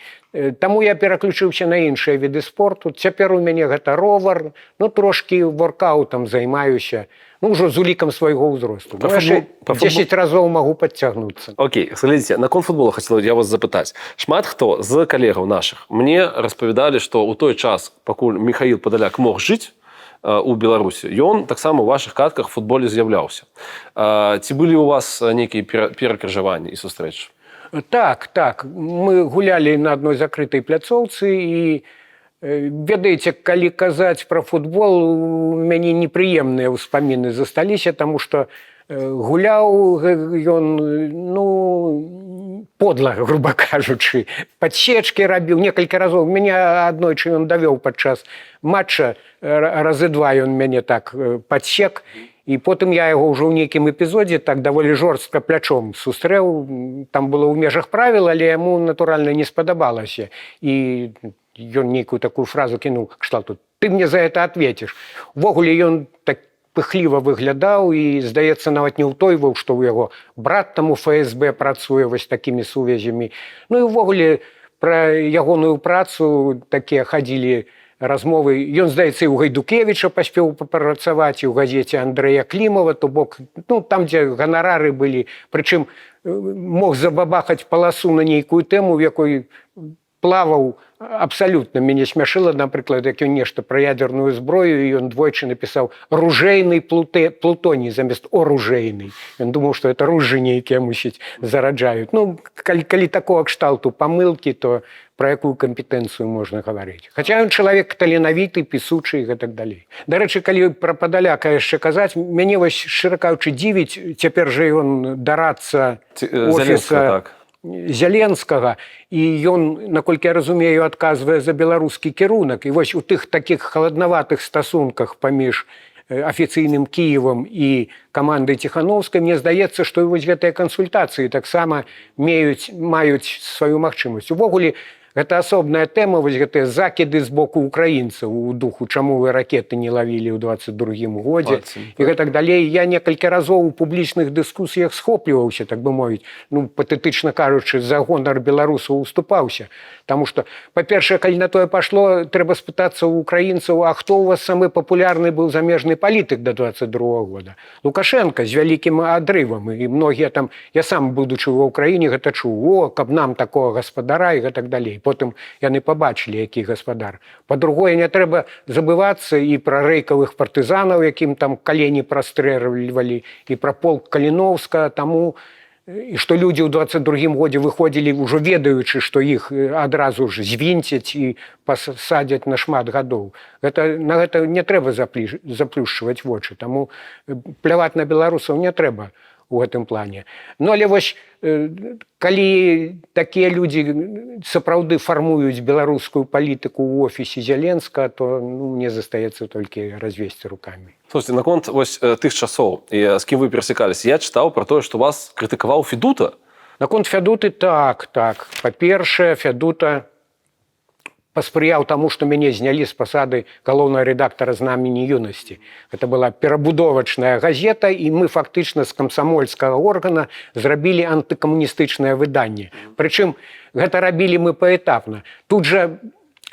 Таму я пераключыўся на іншыя віды спорту. Цяпер у мяне гэта ровар, ну трошкі воркаутам займаюся, ну ўжо з улікам свайго ўзросту. Ну, яшчэ 10 разоў магу падцягнуцца. Окей, глядзіце, наконт футбола хацела я вас запытаць. Шмат хто з калегаў нашых мне распавядалі, што ў той час, пакуль Михаил Падаляк мог жыць у Беларусі, ён таксама ў вашых катках в футболе з'яўляўся. Ці былі ў вас нейкія перакрыжаванні і сустрэчы? Так. Мы гулялі на адной закрытай пляцоўцы і, ведаеце, калі казаць пра футбол, у мяне непрыемныя ўспаміны засталіся, таму што гуляў ён, ну, подла, грубо кажучы, падсечкі рабіў некалькі разоў. Мяне аднойчы ён давёў падчас матча, разы 2 ён мяне так падсек, і потым я яго ўжо ў нейкім эпізодзе так даволі жорстка плячом сустрэў. Там было ў межах правіл, але яму, натуральна, не спадабалася. І ён нейкую такую фразу кінуў, кшталту: «Ты мне за это ответишь». Увогуле ён так пыхліва выглядаў і, здаецца, нават не ўтойваў, што ў яго брат там у ФСБ працуе вось такімі сувязямі. Ну і ўвогуле пра ягоную працу такія хадзілі размовы. Ён, здаецца, і ў Гайдукевіча паспеў папрацаваць, і ў газеце Андрэя Клімова, то бок, ну, там, дзе ганарары былі. Прычым мог забабахаць паласу на нейкую тэму, в якой плаваў абсалютна. Мяне смяшыла, напрыклад, як ён нешта пра ядерную зброю, і ён двойчы напісаў «ружейный плутоний» замест «оружейный». Ён думаў, што это ружы нейкія, мусіць, зараджаюць. Ну, калі такого кшталту памылкі, то пра якую кампетэнцыю можна гаварыць. Хаця ён чалавек таленавіты, пісучы і гэтак далей. Дарэчы, калі пра Падаляка яшчэ казаць, мяне вось, шчыра кажучы, дзівіць, цяпер жа ён дарадца офіса Зяленскага, і ён, наколькі я разумею, адказвае за беларускі кірунак. І вось у тых такіх халаднаватых стасунках паміж афіцыйным Кіевам і камандай Ціхановскай, мне здаецца, што вось гэтыя кансультацыі таксама маюць сваю магчымасць. Увогуле, гэта асобная тэма, вось гэтыя закіды з боку украінцаў у духу, чаму вы ракеты не лавілі ў 22-м годзе і гэтак далей. Я некалькі разоў у публічных дыскусіях схопліваўся, так бы мовіць, ну, патэтычна кажучы, за гонар беларусаў уступаўся. Таму што, па-першае, калі на тое пашло, трэба спытацца ў украінцаў, а хто ў вас самы папулярны быў замежны палітык да 22-го года? Лукашенко з вялікім адрывам, і многія там, я сам, будучы ва ўкраіне, гэта чуў: о, каб нам такого гаспадара і гэтак далей. Потым яны пабачылі, які гаспадар. Па-другое, не трэба забывацца і пра рэйкавых партызанаў, якім там калені прастрэльвалі, і пра полк Каліноўска, таму, і што людзі ў 22-м годзе выходзілі, ўжо ведаючы, што іх адразу ж звінцяць і пасадзяць на шмат гадоў. На гэта не трэба заплюшчваць вочы, таму пляваць на беларусаў не трэба у гэтым плане. Ну, але вось, калі такія людзі сапраўды фармуюць беларускую палітыку ў офісе Зяленскага, то, ну, мне застаецца толькі развесці рукамі. Слушайте, наконт вось тых часоў, і з кім вы перасекаліся, я чытаў пра тое, што вас крытыкаваў Федута. Наконт Федуты, так. Па-першае, Федута паспрыяў таму, што мяне знялі з пасады галоўнага рэдактара «Знамені юнасці». Гэта была перабудовачная газета, і мы фактычна з камсамольскага органа зрабілі антыкамуністычнае выданне. Прычым гэта рабілі мы паэтапна. Тут жа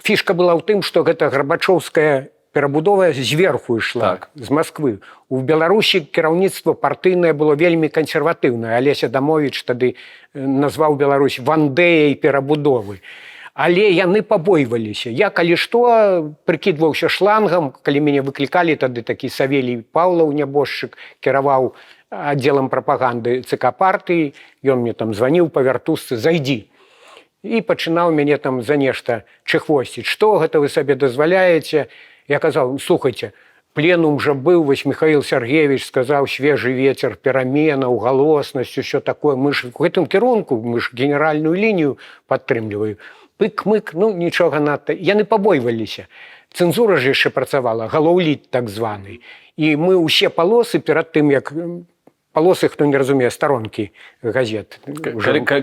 фішка была ў тым, што гэта гарбачоўская перабудова зверху ішла, з Масквы. У Беларусі кіраўніцтва партыйнае было вельмі кансерватыўнае. Алеся Адамовіч тады назваў Беларусь вандэяй перабудовы. Але яны пабойваліся. Я, калі што, прыкідваўся шлангам, калі мяне выклікалі, тады такі Савелій Паўлаў, нябожчык, кіраваў аддзелам прапаганды ЦК партыі, ён мне там званіў па вяртузцы: «Зайдзі». І пачынаў мяне там за нешта чыхвосціць. Што гэта вы сабе дазваляеце? Я казаў: слухайце, пленум жа быў, вось Михаил Сергеевич сказаў: свежы ветер пераменаў, галоснасць, усё такое. Мы ж в гэтым кірунку, мы ж генеральную лінію падтрымліваем. пык-мык, ну, нічога надта. Яны пабойваліся. Цэнзура ж яшчэ працавала, галоўліт так званы. І мы ўсе палосы перад тым, як палосы, хто не разумее, старонкі газет.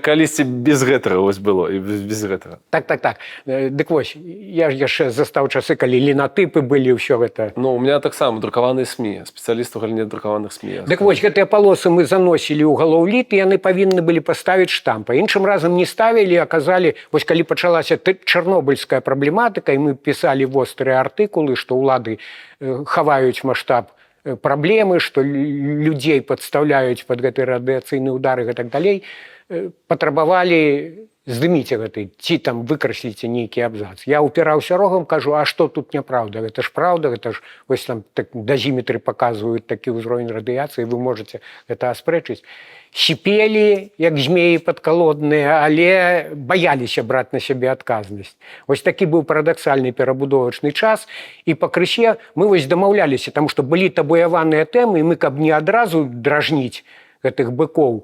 Калісьці без гэтага вось было, і без гэтага. Так. Дык вось, я ж яшчэ застаў часы, калі лінатыпы былі, ўсё гэта. Ну, у меня таксама друкаваныя СМІ, спецыяліст у галіне друкаваных СМІ. Дык вось, гэтыя палосы мы заносілі ў галоўліт, і яны павінны былі паставіць штамп. А іншым разам не ставілі, а казалі, вось калі пачалася чарнобыльская праблематыка, і мы пісалі вострыя артыкулы, што ўлады хаваюць маштаб праблемы, што людзей падстаўляюць пад гэты радыяцыйны удар і гэтак далей, патрабавалі здыміце гэты, ці там выкрасліце нейкі абзац. Я упіраўся рогам, кажу, а што тут няправда? Гэта ж праўда, гэта ж вось там так, дазіметры паказваюць такі ўзровень радыяцыі, вы можаце гэта аспрэчыць. Сіпелі, як змеі падкалодныя, але баяліся браць на сябе адказнасць. Вось такі быў парадаксальны перабудовачны час, і пакрысе мы вось дамаўляліся, таму што былі табуяваныя тэмы, і мы, каб не адразу дражніць гэтых быкоў,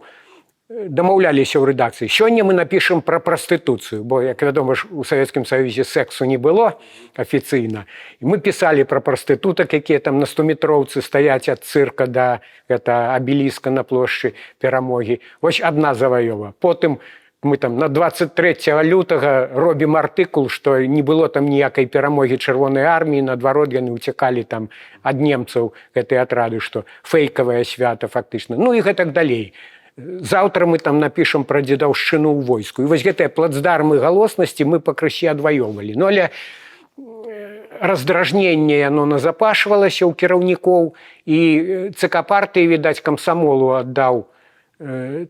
дамаўляліся ў рэдакцыі. Сёння мы напішам пра прастытуцыю, бо, як вядома ж, у Савецкім Саюзе сексу не было афіцыйна. І мы пісалі пра прастытутак, якія там на 100-метроўцы стаяць ад цырка да абеліска на плошчы Перамогі. Вось адна заваёва. Потым мы там на 23 лютага робім артыкул, што не было там ніякай перамогі Чырвонай арміі, наадварот, яны ўцякалі там ад немцаў гэтыя атрады, што фэйкавае свята фактычна. Ну і гэтак далей. Заўтра мы там напішам пра дзедаўшчыну ў войску. І вось гэтыя плацдармы галоснасці мы пакрысе адваёвалі. Ну, але раздражненне яно назапашвалася ў кіраўнікоў, і ЦК партыі, відаць, камсамолу аддаў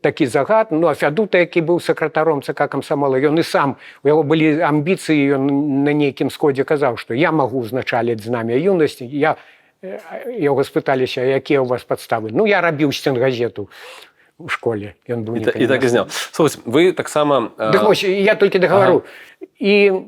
такі загад. Ну, а Фядута, які быў сакратаром ЦК камсамола, ён і сам, у яго былі амбіцыі, ён на нейкім сходзе казаў, што я магу ўзначаліць знамя юнасці. Яго спыталіся, якія ў вас падставы. Ну, я рабіў сценгазету у школе. Ён быў і так і зняў. Слухайте, вы таксама... Дык вось, я толькі дагавару. І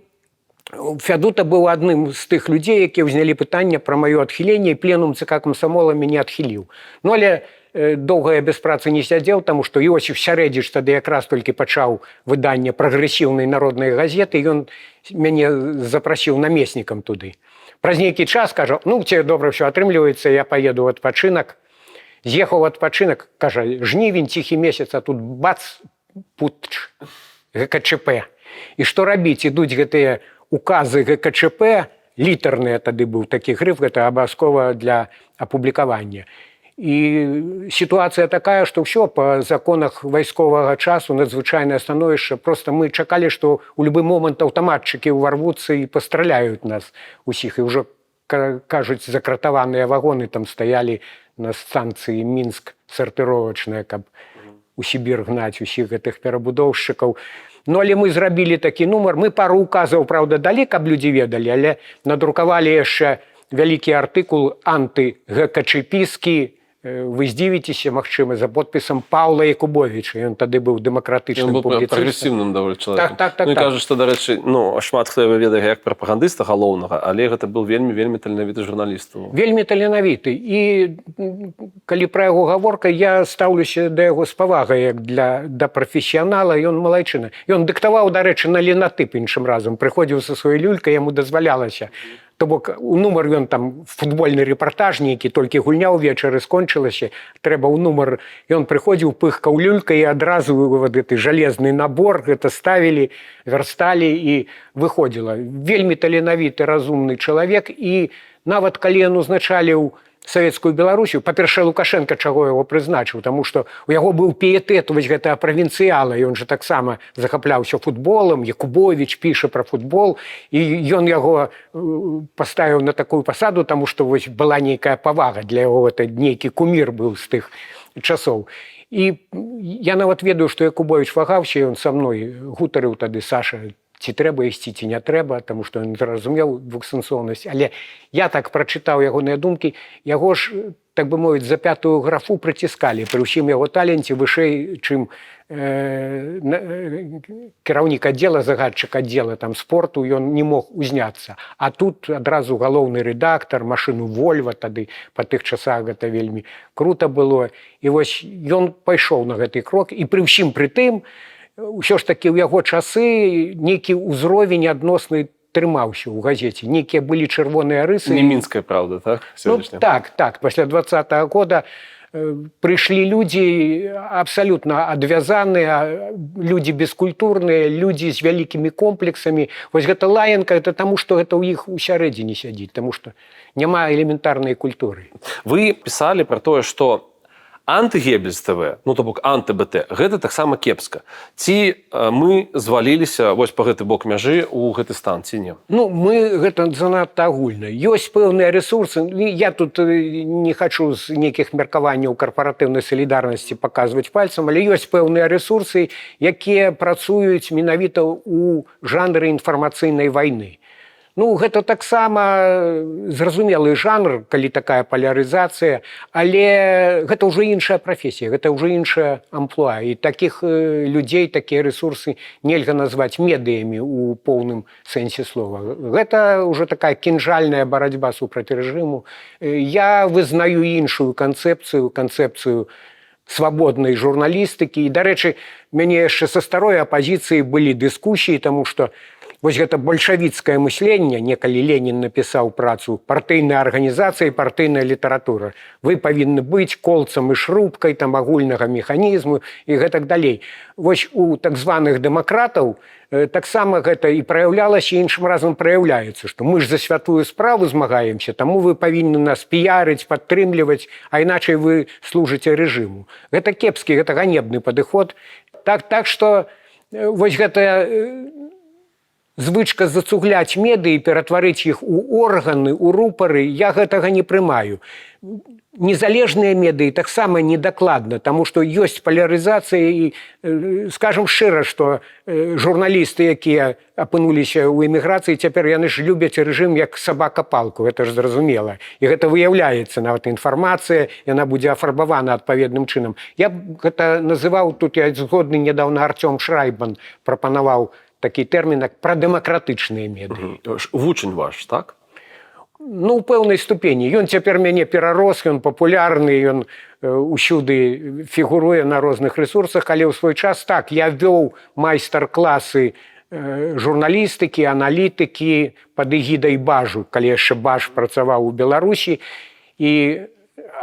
Фядута быў адным з тых людзей, якія ўзнялі пытанне пра маё адхіленне, і пленум ЦК камсамола мяне адхіліў. Ну, але доўга я без працы не сядзеў, таму што Іосіф Сярэдзіч тады якраз толькі пачаў выданне прагрэсіўнай народнай газеты, і ён мяне запрасіў намеснікам туды. Праз нейкі час кажа, ну, тебе добра ўсё атрымліваецца, я паеду ў адпачынак. З'ехаў у адпачынак, кажа, жнівень, ціхі месяц, а тут бац, путч, ГКЧП. І што рабіць? Ідуць гэтыя указы ГКЧП, літарныя тады быў такі грыф, гэта абавязкова для апублікавання. І сітуацыя такая, што ўсё па законах вайсковага часу, надзвычайнае становішча, проста мы чакалі, што ў любы момант аўтаматчыкі ўварвуцца і пастраляюць нас усіх. І ўжо, кажуць, закратаваныя вагоны там стаялі на станцыі Мінск сартыровачная, каб у Сібір гнаць усіх гэтых перабудоўшчыкаў. Ну, але мы зрабілі такі нумар. Мы пару указаў, праўда, далі, каб людзі ведалі, але надрукавалі яшчэ вялікі артыкул анты-ГКЧПіскі. Вы здзівіцеся, магчыма, за подпісам Паўла Якубовіча. Ён тады быў дэмакратычным публіцыстам. Ён быў прагрэсіўным даволі чалавекам. Так. Ну, і кажуць, што, дарэчы, шмат хто яго ведае як прапагандыста галоўнага, але гэта быў вельмі таленавіты журналіст. Вельмі таленавіты. І калі пра яго гаворка, я стаўлюся да яго з павагай, як да прафесіянала, ён малайчына. Ён дыктаваў, дарэчы, на лінатып іншым разам. Прыходзіў са сваёй люлькай, яму дазвалялася. То бок у нумар ён там футбольны рэпартаж нейкі, толькі гульня ўвечары скончылася, трэба ў нумар, ён прыходзіў, пыхкаў люлькай, і адразу гэты жалезны набор гэта ставілі, вярсталі і выходзіла. Вельмі таленавіты, разумны чалавек, і нават калі ён узначаліў Савецкую Беларусію, па-першае, Лукашенка чаго яго прызначыў, таму што у яго быў піетэт вось гэтага правінцыяла, ён жа таксама захапляўся футболам, Якубовіч піша пра футбол, і ён яго паставіў на такую пасаду, таму што вось была нейкая павага для яго, нейкі кумір быў з тых часоў. І я нават ведаю, што Якубовіч вагаўся, ён са мной гутарыў тады, Саша, ці трэба ісці, ці не трэба, таму што ён зразумеў двухсэнсоўнасць. Але я так прачытаў ягоныя думкі, яго ж, так бы мовіць, за пятую графу прыціскалі пры ўсім яго таленце вышэй, чым кіраўнік аддзела, загадчык аддзела там спорту, ён не мог узняцца. А тут адразу галоўны рэдактар, машыну Вольва тады, па тых часах гэта вельмі крута было. І вось ён пайшоў на гэты крок, і пры ўсім пры тым, ўсё ж такі ў яго часы нейкі ўзровень адносны трымаўся ў газеце. Нейкія былі чырвоныя рысы. Не мінская правда, так? Так. Пасля 20-го года прыйшлі людзі абсалютна адвязаныя, людзі бескультурныя, людзі з вялікімі комплексамі. Вось гэта лаянка, это таму, што гэта ў іх усярэдзіне сядзіць, таму што няма элементарнай культуры. Вы пісалі пра тое, што анты-Геббельс ТВ, ну то бок анты-БТ, гэта таксама кепска. Ці мы зваліліся вось па гэты бок мяжы ў гэты стан, ці не? Ну, мы гэта занадта агульна. Ёсць пэўныя рэсурсы. Я тут не хачу з нейкіх меркаванняў карпаратыўнай салідарнасці паказваць пальцам, але ёсць пэўныя рэсурсы, якія працуюць менавіта ў жанры інфармацыйнай вайны. Ну, гэта таксама зразумелы жанр, калі такая палярызацыя, але гэта ўжо іншая прафесія, гэта ўжо іншая амплуа. І такіх людзей, такія рэсурсы нельга назваць медыямі ў поўным сэнсе слова. Гэта ўжо такая кінжальная барацьба супраць рэжыму. Я вызнаю іншую канцэпцыю свабоднай журналістыкі. І, дарэчы, мяне яшчэ са старой апазіцыі былі дыскусіі, таму што вось гэта бальшавіцкае мысленне, некалі Ленін напісаў працу партыйная арганізацыя і партыйная літаратура. Вы павінны быць колцам і шрубкай там агульнага механізму і гэтак далей. Вось у так званых дэмакратаў таксама гэта і праяўлялася, іншым разам праяўляецца, што мы ж за святую справу змагаемся, таму вы павінны нас піярыць, падтрымліваць, а іначай вы служыце рэжыму. Гэта кепскі, гэта ганебны падыход. Так што вось гэта звычка зацугляць медыі, ператварыць іх у органы, у рупары, я гэтага не прымаю. Незалежныя медыі таксама недакладна, таму што ёсць палярызацыя і, скажам шчыра, што журналісты, якія апынуліся ў эміграцыі, цяпер яны ж любяць рэжым як сабака-палку, гэта ж зразумела. І гэта выяўляецца, нават інфармацыя, яна будзе афарбавана адпаведным чынам. Я гэта называў, тут я згодны нядаўна Артём Шрайбман прапанаваў такі тэрмін, як прадэмакратычныя медыі. Вучань ваш, так? Ну, у пэўнай ступені. Ён цяпер мяне перарос, ён папулярны, ён усюды фігуруе на розных рэсурсах, але ў свой час так, я вёў майстар-класы журналістыкі, аналітыкі пад эгідай Бажу, калі яшчэ Баж працаваў у Беларусі. І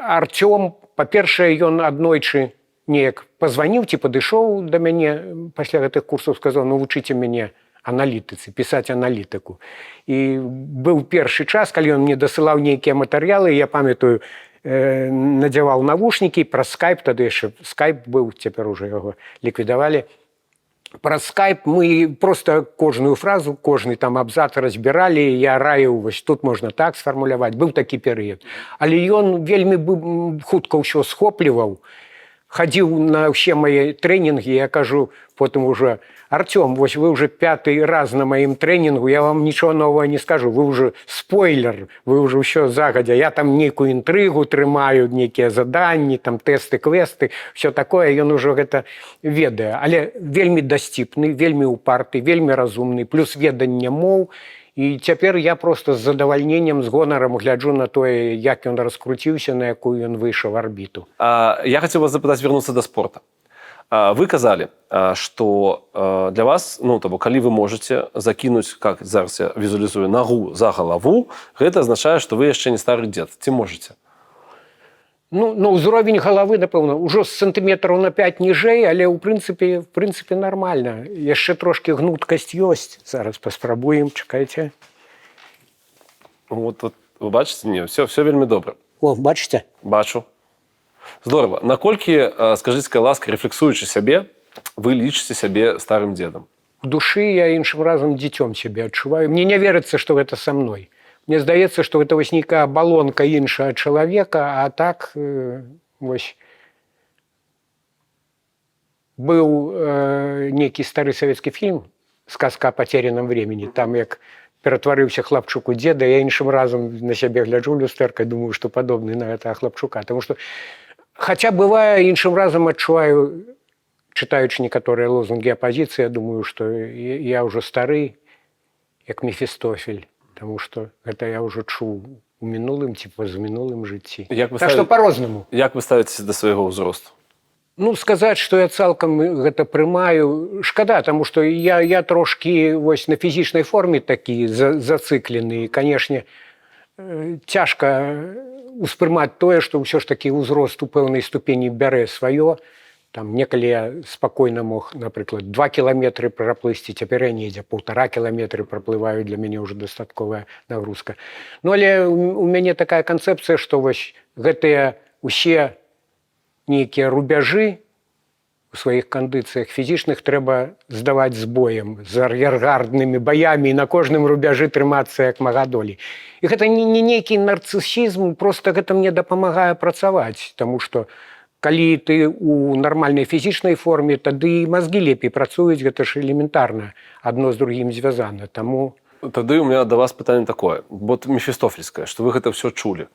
Артём, па-першае, ён аднойчы неяк пазваніў ці падышоў да мяне пасля гэтых курсаў, сказаў, навучыце мяне аналітыцы, пісаць аналітыку. І быў першы час, калі ён мне дасылаў нейкія матэрыялы, я памятаю, надзяваў навушнікі праз скайп, тады яшчэ скайп быў, цяпер ужо яго ліквідавалі. Праз скайп мы проста кожную фразу, кожны там абзац разбіралі, я раіў, вось тут можна так сфармуляваць, быў такі перыяд. Але ён вельмі хутка ўсё схопліваў, хадзіў на ўсе мае трэнінгі, я кажу потым уже, Артём, вось вы уже 5-й раз на маім трэнінгу, я вам нічого нового не скажу, вы уже спойлер, вы уже ўсё загадзя, я там нейкую інтрыгу трымаю, нейкія заданні, там тэсты, квесты, все такое, ён ужо гэта ведае. Але вельмі дасціпны, вельмі упарты, вельмі разумны, плюс веданне моў. І цяпер я просто з задавальненнем, з гонарам гляджу на тое, як ён раскруціўся, на якую ён выйшаў арбіту. Я хацеў вас запытаць вернуцца да спорта. Вы казалі, што для вас, ну, то бок, калі вы можаце закінуць, как зараз я візуалізую, нагу за галаву, гэта азначае, што вы яшчэ не стары дзед. Ці можаце? Ну, ўзровень галавы, напэўна, ўжо з сантыметраў на 5 ніжэй, але ў прынцыпе нармальна. Яшчэ трошкі гнуткасць ёсць. Зараз паспрабуем, чакайце. Вот, вы бачыце? Не, все вельмі добра. О, бачыце? Бачу. Здорова. Наколькі, скажыце, ласка, рефлексуючы сябе, вы лічыце сябе старым дзедам? У душы я іншым разам дзіцём сябе адчуваю. Мне не верыцца, што гэта са мной. Мне здаецца, што гэта вось нейкая абалонка іншага чалавека, а так вось быў нейкі стары савецкі фільм «Сказка о потерянном времени». Там як ператварыўся хлапчук у дзеда, я іншым разам на сябе гляджу ў люстэрка, думаю, што падобны на гэтага хлапчука. Таму што, хаця бывае, іншым разам адчуваю, чытаючы некаторыя лозунгі апазіцыі, я думаю, што я ўжо стары, як Мефістофель. Таму што гэта я ўжо чуў у мінулым ці пазамінулым жыцці. Так што па-рознаму. Як вы ставіцеся да свайго ўзросту? Ну, сказаць, што я цалкам гэта прымаю, шкада, таму што я трошкі вось на фізічнай форме такі зацыклены. І, канешне, цяжка успрымаць тое, што ўсё ж такі ўзрост у пэўнай ступені бярэ сваё. Там некалі я спакойна мог, напрыклад, 2 кіламетры праплысці, цяпер я недзе 1,5 кіламетры праплываю, для мяне ўжо дастатковая нагрузка. Ну, але у мяне такая канцэпцыя, што вось гэтыя усе нейкія рубяжы у сваіх кандыцыях фізічных трэба здаваць з боем, з ар'ергарднымі баямі і на кожным рубяжы трымацца як магадолі. І гэта не нейкі нарцысізм, проста гэта мне дапамагае працаваць, таму што калі ты у нармальнай фізічнай форме, тады і мазгі лепей працуюць, гэта ж элементарна, адно з другім звязана. Таму... Тады у меня да вас пытанне такое, вот мефістофельскае, што вы гэта ўсё чулі.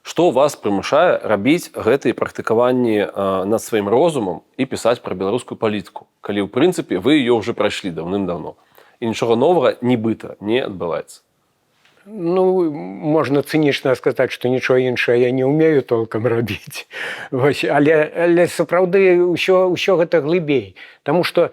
Што вас прымушае рабіць гэтыя практыкаванні над сваім розумам і пісаць пра беларускую палітыку, калі ў прынцыпе вы ее ўжо прайшлі даўным-даўно і нічога новага нібыта не адбываецца? Ну, можна цынічна сказаць, што нічого іншае я не ўмею толкам рабіць. Вось, але сапраўды ўсё гэта глыбей. Таму што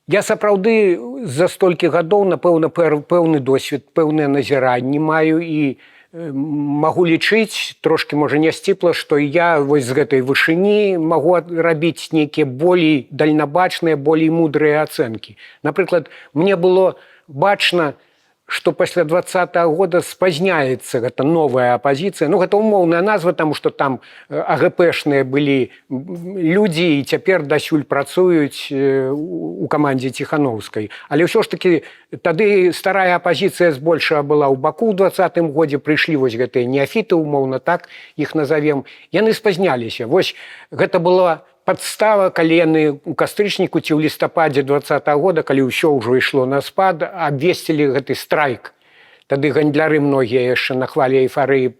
я сапраўды за столькі гадоў, напэўна, пэўны досвед, пэўныя назіранні маю і магу лічыць, трошкі, можа, не сціпла, што я вось з гэтай вышыні магу рабіць нейкія болей дальнабачныя, болей мудрыя ацэнкі. Напрыклад, мне было бачна, што пасля 20-го года спазняецца гэта новая апазіцыя. Ну, гэта умоўная назва, таму што там АГПшныя былі людзі і цяпер дасюль працуюць у камандзе Ціхановскай. Але ўсё ж такі тады старая апазіцыя збольшага была ў Баку ў 20-м годзе, прыйшлі вось гэтыя неафіты, умоўна так іх назовем. Яны спазняліся. Вось гэта была падстава, калі яны ў кастрычніку ці ў лістападзе 20-го года, калі ўсё ўжо ішло на спад, абвесцілі гэты страйк. Тады гандляры многія яшчэ на хвалі эйфарыі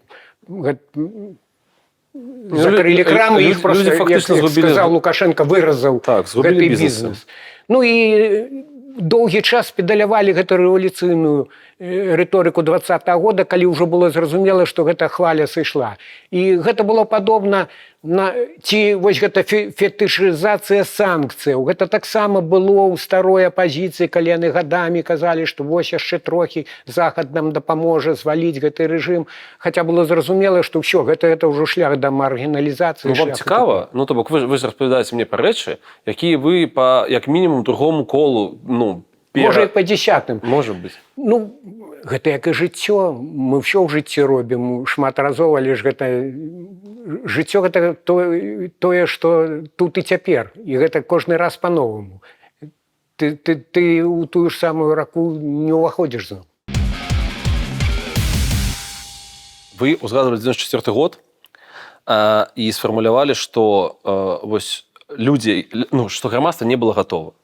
закрылі крамы, іх проста, як сказаў Лукашенко, выразаў гэты бізнес. Ну і доўгі час педалявалі гэту рэвалюцыйную рыторыку 20-го года, калі ўжо было зразумела, што гэта хваля сышла. І гэта было падобна ці вось гэта фетышызацыя санкцыяў. Гэта таксама было ў старой апазіцыі, калі яны гадамі казалі, што вось яшчэ трохі Захад нам дапаможа зваліць гэты рэжым. Хаця было зразумела, што ўсё, гэта ўжо шлях да маргіналізацыі. Ну, вам цікава? Ну, то бок вы ж распавядаеце мне пра рэчы, якія вы па, як мінімум, другому колу, Можа, і па 10-м. Можа быць. Ну, гэта як і жыццё. Мы ўсё ў жыцці робім шмат разоў, але ж гэта... Жыццё гэта тое, што тут і цяпер. І гэта кожны раз па-новаму. Ты ў тую ж самую раку не ўваходзіш зноў. Вы узгадывалі 94 год і сфармулявалі, што вось людзі, што грамадства не было гатова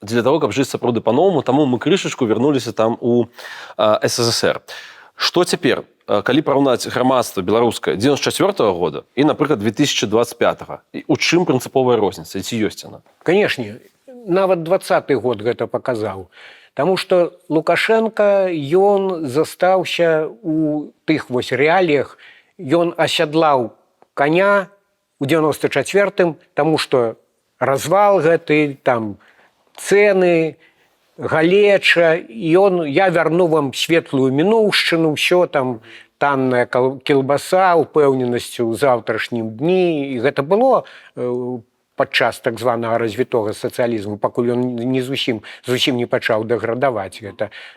для того, каб жыць сапраўды па-новаму, таму мы крышачку вярнуліся там у СССР. Што цяпер, калі параўнаць грамадства беларускае 94-го года і, напрыклад, 2025-го? У чым прынцыповая розніца? Ці ёсць яна? Канешне, нават 20-й год гэта паказаў. Таму што Лукашенко, ён застаўся у тых вось рэаліях, ён асядлаў коня у 94-м, таму што развал гэты, там, цэны, галеча, і я вярну вам светлую мінуўшчыну, ўсё там, танная кілбаса, упэўненасць у заўтрашнім дні. І гэта было падчас так званага развітога сацыялізму, пакуль ён не зусім не пачаў дэградаваць.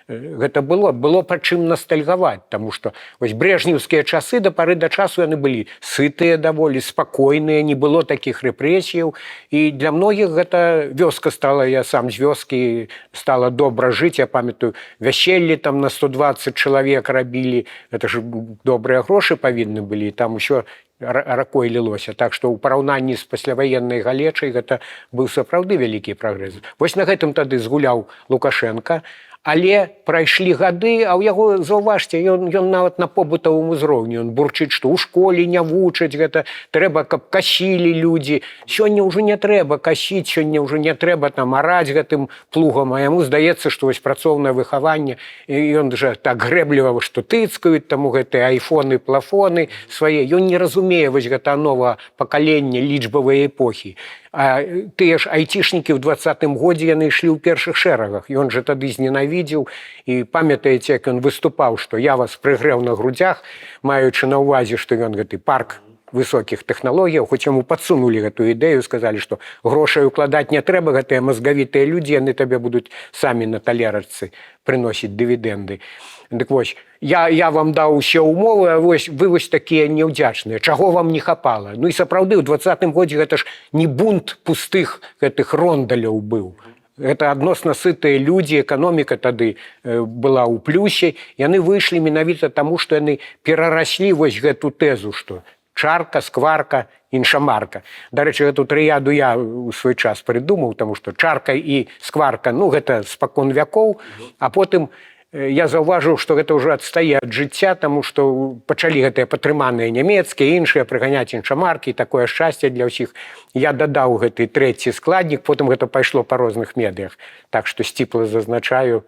Гэта было па чым настальгаваць, таму што вось брэжнеўскія часы да пары да часу яны былі сытыя даволі, спакойныя, не было такіх рэпрэсіяў. І для многіх гэта вёска стала, я сам з вёскі, стала добра жыць. Я памятаю, вяселлі там на 120 чалавек рабілі, гэта ж добрыя грошы павінны былі, там усё ракой лілося. Так што ў параўнанні з пасляваеннай галечай гэта быў сапраўды вялікі прагрэс. Вось на гэтым тады згуляў Лукашенко, Але прайшлі гады, а ў яго, заўважце, ён нават на побытавым узроўні, ён бурчыць, што ў школе не вучаць гэта, трэба, каб касілі людзі. Сёння ўжо не трэба касіць, сёння ўжо не трэба там араць гэтым плугам, а яму здаецца, што вось працоўнае выхаванне, і ён жа так грэбліва, што тыцкаюць таму гэтыя айфоны, плафоны свае. Ён не разумее вось гэта новае пакаленне лічбавай эпохі. А тыя ж айцішнікі ў 20-м годзе яны ішлі ў першых шэрагах. Ён жа тады зненавідзеў і памятаеце, як ён выступаў, што я вас прыгрэў на грудзях, маючы на ўвазе, што ён гэты парк высокіх тэхналогіяў, хоць яму падсунулі гэтую ідэю, сказалі, што грошай укладаць не трэба, гэтыя мазгавітыя людзі, яны табе будуць самі на талерачцы прыносіць дывідэнды. Дык вось, я вам даў усе ўмовы, а вось вы вось такія неўдзячныя. Чаго вам не хапала? Ну і сапраўды, ў 20-м годзе гэта ж не бунт пустых гэтых рондаляў быў. Гэта адносна сытыя людзі, эканоміка тады была ў плюсе. Яны выйшлі менавіта таму, што яны перараслі вось гэту тэзу, што чарка, скварка, іншамарка. Дарэчы, гэту трыяду я ў свой час прыдумаў, таму што чарка і скварка, ну, гэта спакон вякоў, а потым я заўважыў, што гэта ўжо адстае ад жыцця, таму што пачалі гэтыя патрыманыя нямецкія, іншыя прыганяць іншамаркі, такое шчасце для ўсіх. Я дадаў гэты трэці складнік, потым гэта пайшло па розных медыях. Так што сціпла зазначаю,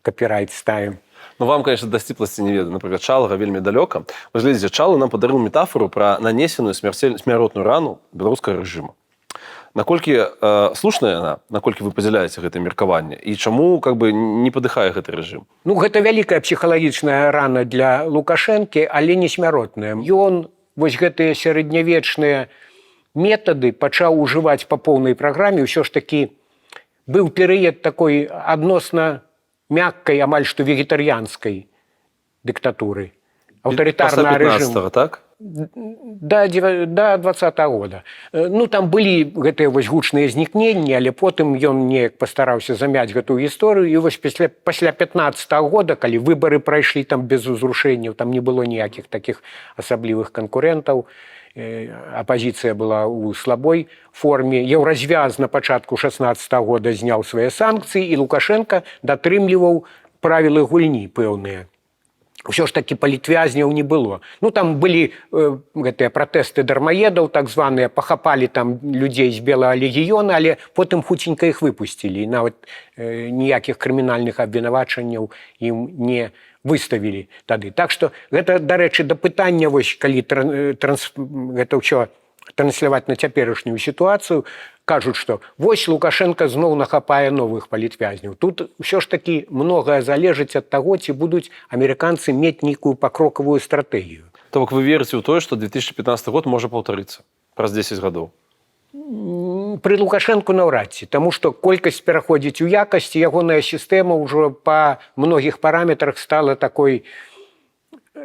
капірайт ставім. Ну, вам, конечно, да сціпласці не ведаю. Напрыклад, Чалага вельмі далёка. Вы ж глядзіце, Чалы нам падарыў метафору пра нанесеную смяротную рану беларускага рэжыму. Наколькі слушная яна, наколькі вы падзяляеце гэтае меркаванне, і чаму не падыхае гэты рэжым? Ну, гэта вялікая псіхалагічная рана для Лукашэнкі, але не смяротная. Ён вось гэтыя сярэднявечныя метады пачаў ужываць па поўнай праграме. Ўсё ж такі быў перыяд такой адносна мяккай, амаль што вегетарыянскай дыктатуры. Аўтарытарнага рэжыму. Так? Да 20-го года. Ну, там былі гэтыя вось гучныя знікненні, але потым ён неяк пастараўся замяць гэтую гісторыю. І вось пасля 15-го года, калі выбары прайшлі там без узрушэнняў, там не было ніякіх такіх асаблівых канкурэнтаў, апазіцыя была ў слабой форме. Еўразвяз на пачатку 16-го года зняў свае санкцыі, і Лукашенко датрымліваў правілы гульні пэўныя. Усё ж такі палітвязняў не было. Ну, там былі гэтыя пратэсты дармаедаў, так званыя, пахапалі там людзей з белага легіёна, але потым хуценька іх выпусцілі. І нават ніякіх крымінальных абвінавачанняў ім не выставілі тады. Так што гэта, дарэчы, да пытання, вось, калі гэта ўсё трансляваць на цяперашнюю сітуацыю, кажуць, што вось Лукашенко зноў нахапае новых палітвязняў. Тут ўсё ж такі многае залежыць ад таго, ці будуць амерыканцы мець нейкую пакрокавую стратэгію. То бок вы верыце ў тое, што 2015 год можа паўтарыцца праз 10 гадоў? Пры Лукашэнку наўрад ці, таму што колькасць пераходзіць у якасці, ягоная сістэма ўжо па многіх параметрах стала такой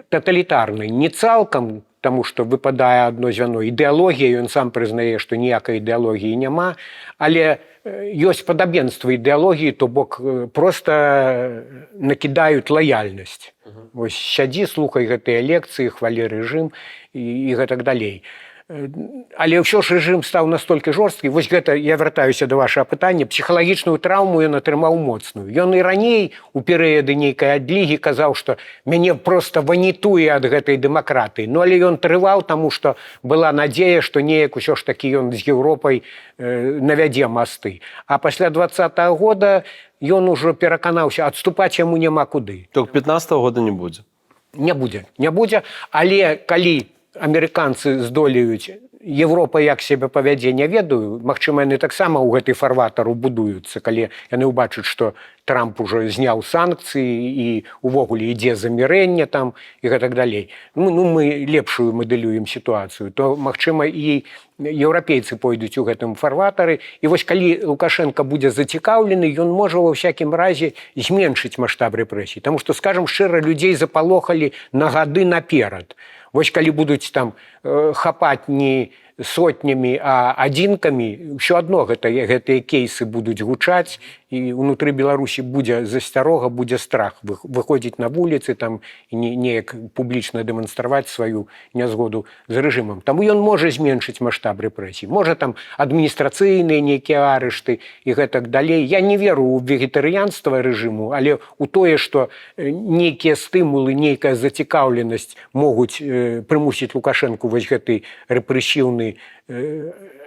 таталітарнай. Не цалкам, таму што выпадае адно звяно ідэалогія, ён сам прызнае, што ніякай ідэалогіі няма, але ёсць падабенства ідэалогіі, то бок проста накідаюць лаяльнасць. Вось сядзі, слухай гэтыя лекцыі, хвалі рэжым і гэтак далей. Але ўсё ж рэжым стаў настолькі жорсткі. Вось гэта, я вяртаюся да вашага пытання, псіхалагічную траўму ён атрымаў моцную. Ён і раней у перыяды нейкай адлігі казаў, што мяне проста ванітуе ад гэтай дэмакратыі. Ну, але ён трываў, таму што была надзея, што неяк усё ж такі ён з Еўропай навядзе масты. А пасля 20-го года ён ужо пераканаўся, адступаць яму няма куды. Так 15-го года не будзе? Не будзе, але калі амерыканцы здолеюць, Европа як сябе павядзе, не ведаю. Магчыма, яны таксама ў гэтай фарватару будуюцца, калі яны ўбачаць, што Трамп ужо зняў санкцыі і увогуле ідзе замірэнне там і гэтак далей. Ну, мы лепшую мадэлюем сітуацыю, то, магчыма, і еўрапейцы пойдуць у гэтым фарватары. І вось калі Лукашенко будзе зацікаўлены, ён можа ва ўсякім разе зменшыць маштаб рэпрэсій. Таму што, скажам шчыра, людзей запалохалі на гады наперад. Вось калі будуць там хапаць не сотнямі, а адзінкамі, ўсё адно гэтыя кейсы будуць гучаць, і ўнутры Беларусі будзе засцярога, будзе страх выходзіць на вуліцы там і неяк публічна дэманстраваць сваю нязгоду з рэжымам. Таму ён можа зменшыць маштаб рэпрэсій. Можа там адміністрацыйныя нейкія арышты і гэтак далей. Я не веру ў вегетарыянства рэжыму, але ў тое, што нейкія стымулы, нейкая зацікаўленасць могуць прымусіць Лукашэнку вось гэты рэпрэсіўны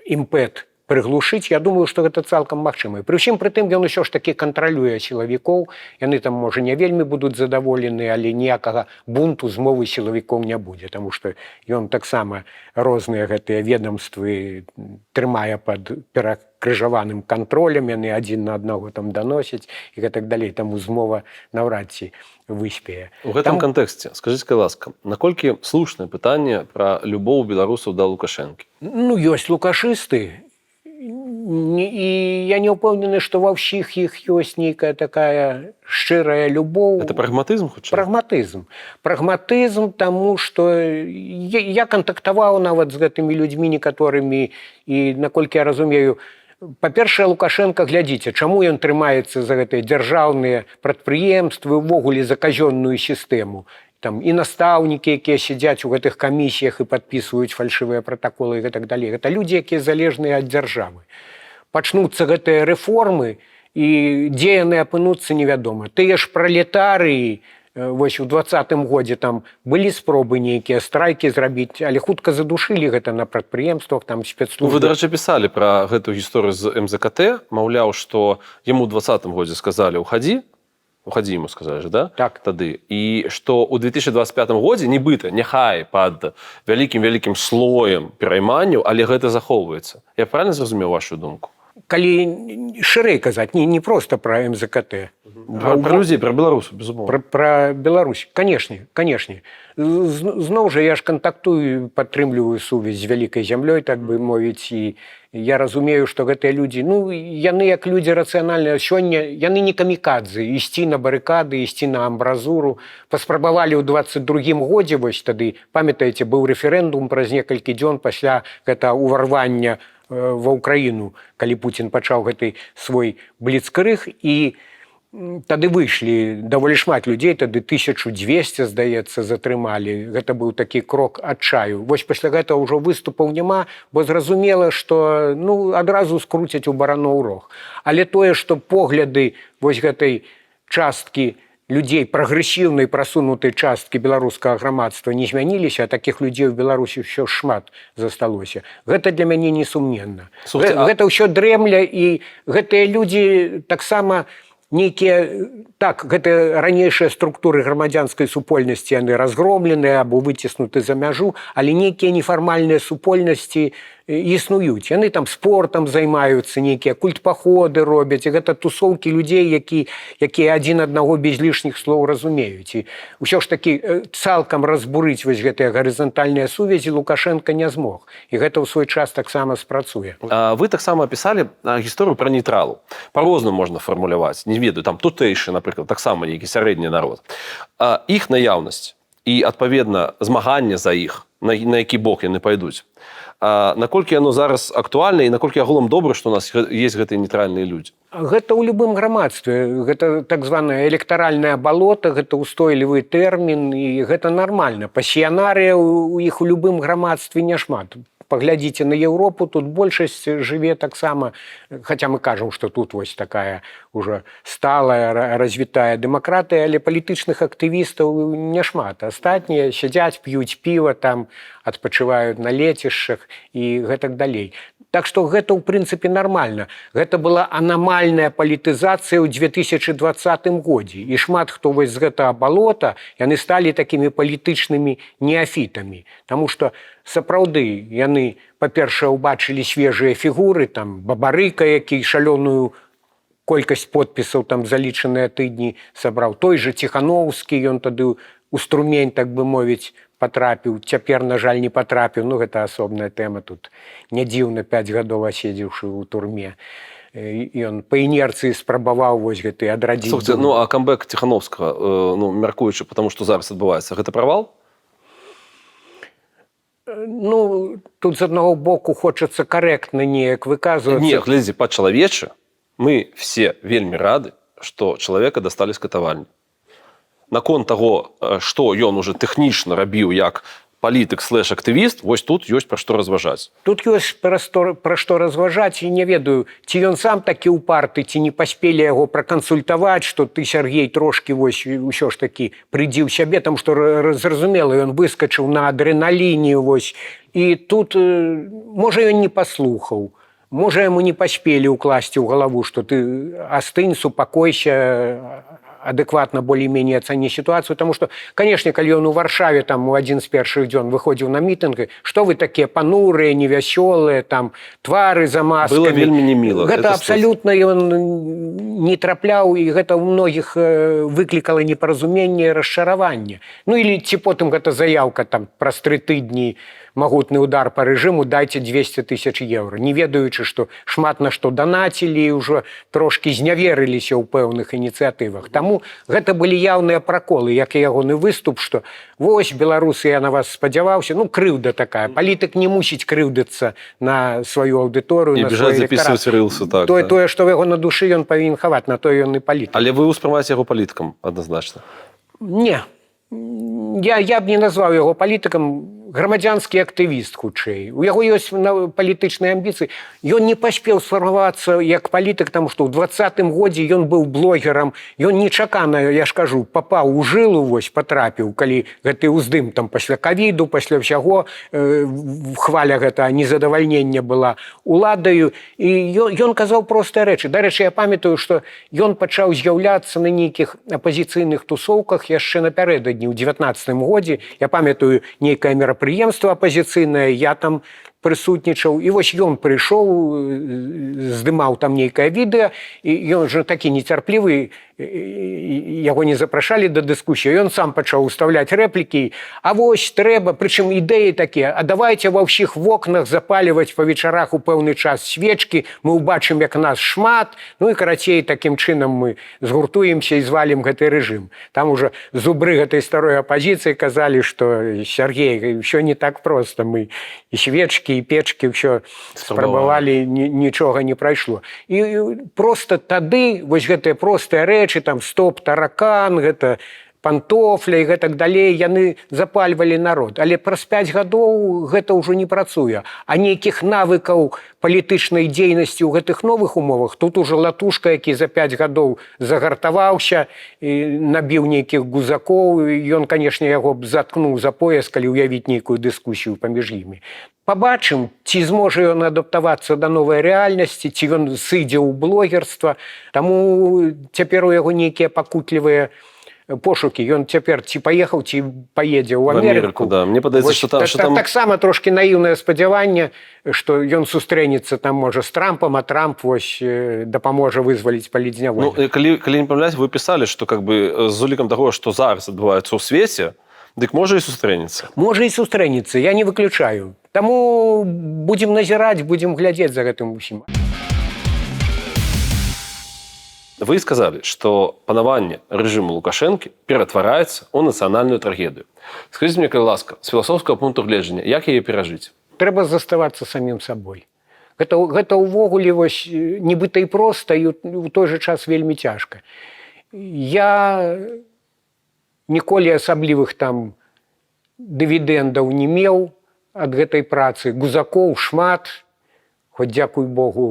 імпэт прыглушыць, я думаю, што гэта цалкам магчыма. Пры ўсім пры тым ён усё ж такі кантралюе сілавікоў, яны там, можа, не вельмі будуць задаволены, але ніякага бунту змовы сілавікоў не будзе, таму што ён таксама розныя гэтыя ведомствы трымае пад перакрыжаваным кантролем, яны адзін на аднаго там даносяць і гэтак далей, таму змова наўрад ці выспее. У гэтым кантэксце, скажыце, ласка, наколькі слушнае пытанне пра любоў беларусаў да Лукашэнкі? Ну, ёсць лукашысты, і я не ўпэўнены, што ва ўсіх іх ёсць нейкая такая шчырая любоў. Это прагматызм, хутчэй? Прагматызм, таму што я кантактаваў нават з гэтымі людзьмі некаторымі, і, наколькі я разумею, па-першае, Лукашенко, глядзіце, чаму ён трымаецца за гэтыя дзяржаўныя прадпрыемствы, увогуле за казённую сістэму. Там і настаўнікі, якія сядзяць у гэтых камісіях і падпісваюць фальшывыя пратаколы і гэтак далей. Гэта людзі, якія залежныя ад дзяржавы. Пачнуцца гэтыя рэформы, і дзе яны апынуцца, невядома. Тыя ж пралетарыі, вось у 2020 годзе там былі спробы нейкія страйкі зрабіць, але хутка задушылі гэта на прадпрыемствах, там спецслужбы. Вы, дарэчы, пісалі пра гэтую гісторыю з МЗКТ, маўляў, што яму ў 2020 годзе сказалі «Уходи», ему сказали же, да? Так. Тады. І што ў 2025 годзе, нібыта, няхай пад вялікім слоем перайманняў, але гэта захоўваецца. Я правильно зразумеў вашу думку? Калі шырэй казаць, не проста пра МЗКТ. Пра людзей, пра беларусаў, безумоўна. Пра Беларусь, канешне. Зноў жа, я ж кантактую, падтрымліваю сувязь з вялікай зямлёй, так бы мовіць, і я разумею, што гэтыя людзі, ну, яны як людзі рацыянальныя, сёння яны не камікадзы, ісці на барыкады, ісці на амбразуру. Паспрабавалі ў 22-м годзе, вось тады, памятаеце, быў рэферэндум праз некалькі дзён пасля гэта ўварвання ва ўкраіну, калі Пуцін пачаў гэты свой бліцкрыг, і тады выйшлі даволі шмат людзей, тады 1200, здаецца, затрымалі. Гэта быў такі крок адчаю. Вось пасля гэтага ўжо выступаў няма, бо зразумела, што адразу скруцяць у бараноў рог. Але тое, што погляды вось гэтай часткі людзей, прагрэсіўнай прасунутай часткі беларускага грамадства не змяніліся, а такіх людзей у Беларусі ўсё шмат засталося. Гэта для мяне несумненна. Гэта ўсё дрэмля, і гэтыя людзі таксама нейкія, так, гэтыя ранейшыя структуры грамадзянскай супольнасці, яны разгромленыя або выціснуты за мяжу, але нейкія нефармальныя супольнасці існуюць. Яны там спортам займаюцца, нейкія культпаходы робяць, і гэта тусоўкі людзей, якія адзін аднаго без лішніх слоў разумеюць. І ўсё ж такі цалкам разбурыць вось гэтыя гарызантальныя сувязі Лукашенко не змог. І гэта ў свой час таксама спрацуе. Вы таксама апісалі гісторыю пра нейтралу. Па-рознаму можна фармуляваць. Не ведаю, там тутэйшы, напрыклад, таксама нейкі сярэдні народ. Іх наяўнасць і, адпаведна, змаганне за іх, на які бок яны пайдуць. Наколькі яно зараз актуальна і наколькі агулам добра, што у нас ёсць гэтыя нейтральныя людзі? Гэта ў любым грамадстве. Гэта так званае электаральнае балота, гэта устойлівы тэрмін, і гэта нармальна. Пасіянарыя у іх у любым грамадстве няшмат. Паглядзіце на Еўропу, тут большасць жыве таксама, хаця мы кажам, што тут вось такая ўжо сталая, развітая дэмакратыя, але палітычных актывістаў няшмат. Астатнія сядзяць, п'юць піва, там адпачываюць на лецішчах і гэтак далей. Так што гэта, ў прынцыпе, нармальна. Гэта была анамальная палітызацыя ў 2020 годзе. І шмат хто вось з гэтага балота, яны сталі такімі палітычнымі неафітамі. Таму што сапраўды яны, па-першае, убачылі свежыя фігуры, там Бабарыка, які шалёную колькасць подпісаў там залічаныя тыдні сабраў. Той жа Ціхановскі, ён тады у струмень, так бы мовіць, патрапіў. Цяпер, на жаль, не патрапіў. Ну, гэта асобная тэма. Тут не дзіўна, 5 гадоў аседзеўшы ў турме. Ён па інерцыі спрабаваў вось гэты адрадзіць. Слухайте, а камбэк Ціхановскага, мяркуючы, потому што зараз адбываецца, гэта правал? Ну, тут з одного боку хочацца карэктна неяк выказвацца. Не, глядзі, па-чалавечы, мы все вельмі рады, што чалавека дасталі з катавальні. Наконт таго, што ён уже тэхнічна рабіў як палітык слэш-актывіст, вось тут ёсць пра што разважаць. Тут ёсць пра што разважаць, і не ведаю, ці ён сам такі ўпарты, ці не паспелі яго пракансультаваць, што ты, Сяргей, трошкі вось усё ж такі прыйдзі ў сябе, там што зразумела, ён выскачыў на адрэналіне, вось. І тут, можа, ён не паслухаў, можа, яму не паспелі ўкласці ў галаву, што ты астынь, супакойся, адэкватна болей-меней ацані сітуацыю, тому што, канешне, калі ён у Варшаве там у адзін з першых дзён выходзіў на мітынгі, што вы такія панурыя, невясёлыя, там твары за маскамі. Было вельмі неміла. Гэта абсалютна ён не трапляў, і гэта ў многіх выклікала непаразуменне і расчараванне. Ну і ці потым гэта заяўка там праз 3 тыдні магутны удар па рэжыму, дайце 200 000 еўра, не ведаючы, што шмат на што данацілі і ўжо трошкі зняверыліся ў пэўных ініцыятывах. Таму гэта былі яўныя праколы, як і ягоны выступ, што вось, беларусы, я на вас спадзяваўся, ну, крыўда такая. Палітык не мусіць крыўдыцца на сваю аўдыторыю, на свой электарат. Так, тое, што ў яго на душы, ён павінен хаваць, на тое ён і палітык. Але вы ўспрымаеце яго палітыкам, адназначна? Не. Я б не назваў яго палітыкам, грамадзянскі актывіст хутчэй. У яго ёсць палітычныя амбіцыі. Ён не паспеў сфармавацца як палітык, таму што ў 20-м годзе ён быў блогерам, ён нечакана, я ж кажу, папаў у жылу, вось, патрапіў, калі гэты ўздым там пасля ковіду, пасля ўсяго, хваля гэта незадавальнення была уладаю, і ён казаў простыя рэчы. Дарэчы, я памятаю, што ён пачаў з'яўляцца на нейкіх апазіцыйных тусоўках яшчэ напярэдадні, ў 19-м годзе. Я памятаю нейкае мерапрыемства апазіцыйнае, я там прысутнічаў, і вось ён прыйшоў, здымаў там нейкае відэа, і ён жа такі нецярплівы, яго не запрашалі да дыскусіі, ён сам пачаў уставляць рэплікі, а вось трэба, прычым ідэі такія, а давайте ва ўсіх вокнах запаліваць па вечарах у пэўны час свечкі, мы ўбачым, як нас шмат, ну і карацей, такім чынам мы згуртуемся і звалім гэты рэжым. Там уже зубры гэтай старой апазіцыі казалі, што Сяргей, ўсё не так проста, мы і свечкі, і печкі, ўсё спрабавалі, нічога не прайшло. І проста тады, вось гэтыя простыя рэчы, там стоп, таракан, гэта пантофля і гэтак далей, яны запальвалі народ. Але праз 5 гадоў гэта ўжо не працуе. А нейкіх навыкаў палітычнай дзейнасці ў гэтых новых умовах, тут ужо Латушка, які за 5 гадоў загартаваўся, і набіў нейкіх гузакоў, ён, канешне, яго б заткнуў за пояс, калі ўявіць нейкую дыскусію паміж імі. Пабачым, ці зможа ён адаптавацца да новай рэальнасці, ці ён сыдзе ў блогерства. Таму цяпер у яго нейкія пакутлівыя пошукі. Ён цяпер ці паехаў, ці паедзе ў Амерыку. Да. Мне падаецца, што там... Таксама трошкі наіўнае спадзяванне, што ён сустрэнецца там, можа, з Трампам, а Трамп вось дапаможа вызваліць палітзняволі. Ну, калі не памыляюсь, вы пісалі, што как бы, з улікам таго, што зараз адбываецца ў свеце, дык можа і сустрэнецца. Можа і сустрэнецца, я не выключаю. Таму будзем назіраць, будзем глядзець за гэтым усім. Вы сказалі, што панаванне рэжыму Лукашэнкі ператвараецца ў нацыянальную трагедыю. Скажыце мне, калі ласка, з філасофскага пункту гледжання, як яе перажыць? Трэба заставацца самім сабой. Гэта ўвогуле вось нібыта і проста, і ў той жа час вельмі цяжка. Я ніколі асаблівых там дывідэндаў не меў ад гэтай працы. Гузакоў шмат, хоць, дзякуй Богу,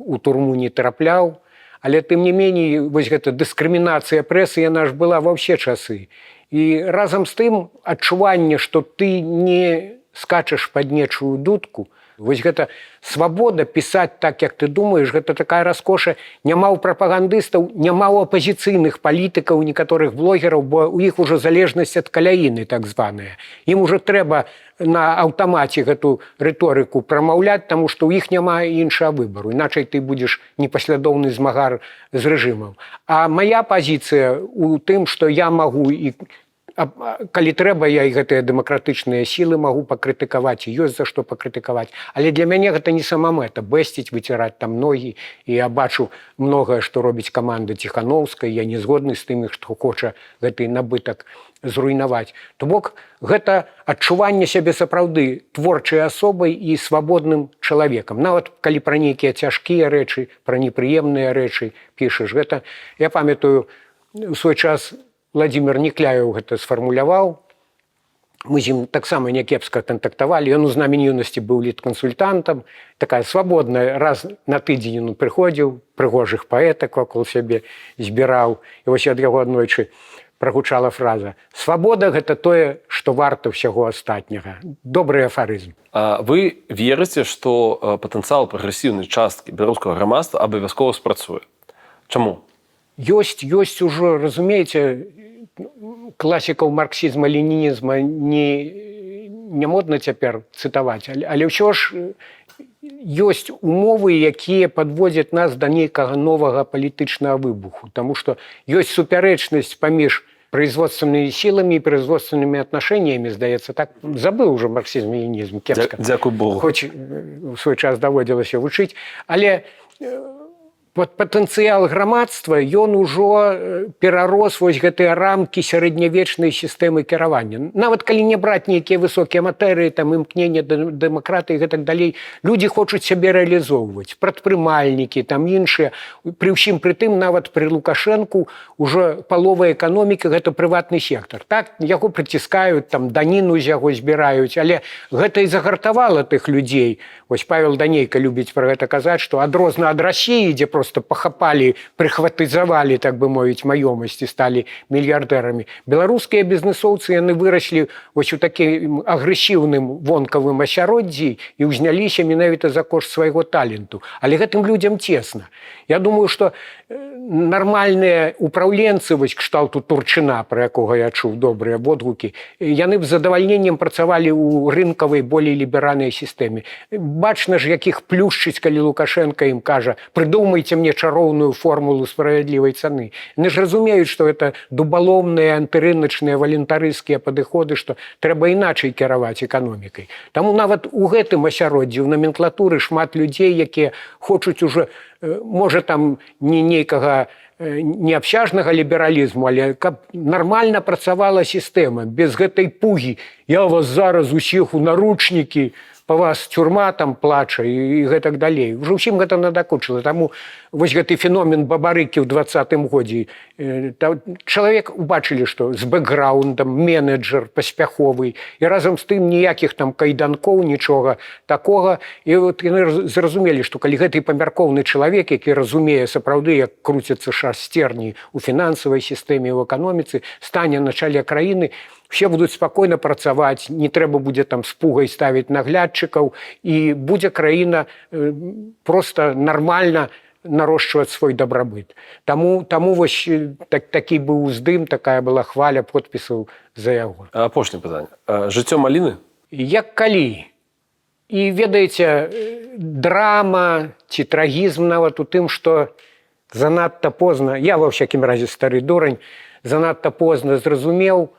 у турму не трапляў. Але, тым не меней, вось гэта дыскрымінацыя прэсы, яна ж была ва ўсе часы. І разам з тым адчуванне, што ты не скачаш пад нечую дудку, вось гэта свабода пісаць так, як ты думаеш, гэта такая раскоша. Няма ў прапагандыстаў, няма ў апазіцыйных палітыкаў, некаторых блогераў, бо ў іх ужо залежнасць ад каляіны, так званая. Ім ужо трэба на аўтамаце гэту рыторыку прамаўляць, таму што ў іх няма іншага выбару. Іначай ты будзеш непаслядоўны змагар з рэжымам. А мая пазіцыя ў тым, што я магу і калі трэба, я і гэтыя дэмакратычныя сілы магу пакрытыкаваць, і ёсць за што пакрытыкаваць. Але для мяне гэта не самамэта, бэсціць, выціраць там ногі. І я бачу многае, што робіць каманда Ціханаўскай. Я не згодны з тымі, хто хоча гэты набытак зруйнаваць. То бок, гэта адчуванне сябе сапраўды творчай асобай і свабодным чалавекам. Нават калі пра нейкія цяжкія рэчы, пра непрыемныя рэчы пішаш. Гэта, я памятаю, у свой час Владимир Некляев гэта сфармуляваў. Мы з ім таксама някепска кантактавалі. Ён у знамені юнасці быў літкансультантам. Такая свабодная, раз на тыдзень ён прыходзіў, прыгожых паэтак вакол сябе збіраў. І вось ад яго аднойчы прагучала фраза: «Свабода – гэта тое, што варта ўсяго астатняга». Добры афарызм. А вы верыце, што патэнцыял прагрэсіўнай часткі беларускага грамадства абавязкова спрацуе? Чаму? Ёсць ужо, разумееце, класікаў марксізма-ленінізма не модна цяпер цытаваць, але ўсё ж ёсць умовы, якія падводзяць нас да нейкага новага палітычнага выбуху. Таму што ёсць супярэчнасць паміж производственными силами и производственными отношениями, здаецца, так забыў ужо марксізм-ленінізм кепска. Дзякуй Богу. Хоць у свой час даводзілася вучыць, але патэнцыял грамадства, ён ужо перарос вось гэтыя рамкі сярэднявечнай сістэмы кіравання. Нават калі не браць нейкія высокія матэрыі, там імкнення да дэмакратыі і гэтак далей, людзі хочуць сябе рэалізоўваць, прадпрымальнікі, там іншыя. Пры ўсім пры тым, нават пры Лукашэнку ўжо палова эканомікі гэта прыватны сектар. Так, яго прыціскаюць, там даніну з яго збіраюць, але гэта і загартавала тых людзей. Вось Павел Данейка любіць пра гэта казаць, што адрозна ад Расіі, дзе просто пахапалі, прыхватызавалі, так бы мовіць, маёмасць і сталі мільярдэрамі. Беларускія бізнесоўцы, яны выраслі вось у такім агрэсіўным вонкавым асяроддзі і ўзняліся менавіта за кошт свайго таленту. Але гэтым людзям цесна. Я думаю, што нармальныя упраўленцы, вось кшталту Турчына, пра якога я чуў добрыя водгукі, яны б з задавальненнем працавалі ў рынкавай, болей ліберальнай сістэме. Бачна ж, якіх плюшчыць, калі Лукашенко ім кажа: «Прыдумайце мне чароўную формулу справядлівай цаны». Яны ж разумеюць, што гэта дубаломныя, антырыначныя, валентарыйскія падыходы, што трэба іначай кіраваць эканомікай. Таму нават у гэтым асяроддзі, у наменклатуры шмат людзей, якія хочуць ужо, можа, там не нейкага неабсяжнага лібералізму, але каб нармальна працавала сістэма, без гэтай пугі. Я вас зараз усіх у наручнікі, па вас тюрма там плача і гэтак далей. Ужо ўсім гэта надакучыла. Таму вось гэты феномен бабарыкі ў 20-м годзе. Чалавек убачылі, што з бэкграундам, менеджер паспяховы, і разам з тым ніякіх там кайданкоў, нічога такога. І от яны зразумелі, што калі гэты памяркоўны чалавек, які разумее сапраўды, як круцяцца шасцерні ў фінансавай сістэме, ў эканоміцы, стане на чале краіны, все будуць спакойна працаваць, не трэба будзе там з пугай ставіць наглядчыкаў, і будзе краіна проста нармальна нарошчваць свой дабрабыт. Таму вось такі быў уздым, такая была хваля подпісаў за яго. Апошняе пытанне. Жыццё маліны? Як калі. І ведаеце, драма ці трагізм нават у тым, што занадта позна, я ва ўсякім разе стары дурань, занадта позна зразумеў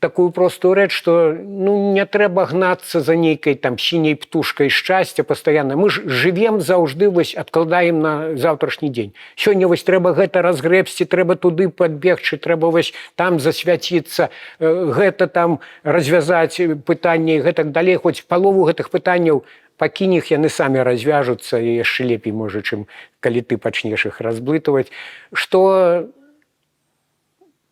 такую простую рэч, што не трэба гнацца за нейкай там сіняй птушкай шчасця пастаянна. Мы ж жывем заўжды, вось адкладаем на заўтрашні дзень. Сёння вось трэба гэта разгрэбсці, трэба туды падбегчы, трэба вось там засвяціцца, гэта там развязаць пытанне і гэтак далей. Хоць палову гэтых пытанняў пакінь іх, яны самі развяжуцца, і яшчэ лепей, можа, чым калі ты пачнеш іх разблытаваць. Што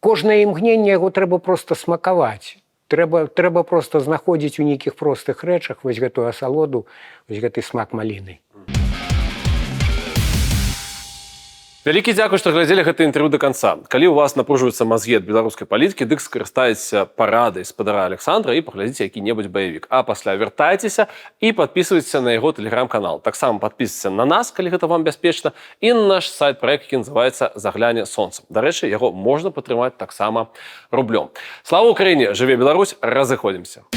кожнае імгненне яго трэба проста смакаваць. Трэба проста знаходзіць у нейкіх простых рэчах вось гэтую асалоду, вось гэты смак маліны. Вялікі дзякуй, што глядзелі гэта інтэрв'ю да канца. Калі ў вас напружваюцца мазгі ад беларускай палітыкі, дык скарыстайцеся парадай спадара Александра і паглядзіце які-небудзь баевік. А пасля вяртайцеся і падпісвайцеся на яго тэлеграм-канал. Таксама падпісвайцеся на нас, калі гэта вам бяспечна, і на наш сайт-праект, які называецца «Загляне сонцам». Дарэчы, яго можна падтрымаць таксама рублём. Слава Украіне! Жыве Беларусь! Разыходзімся!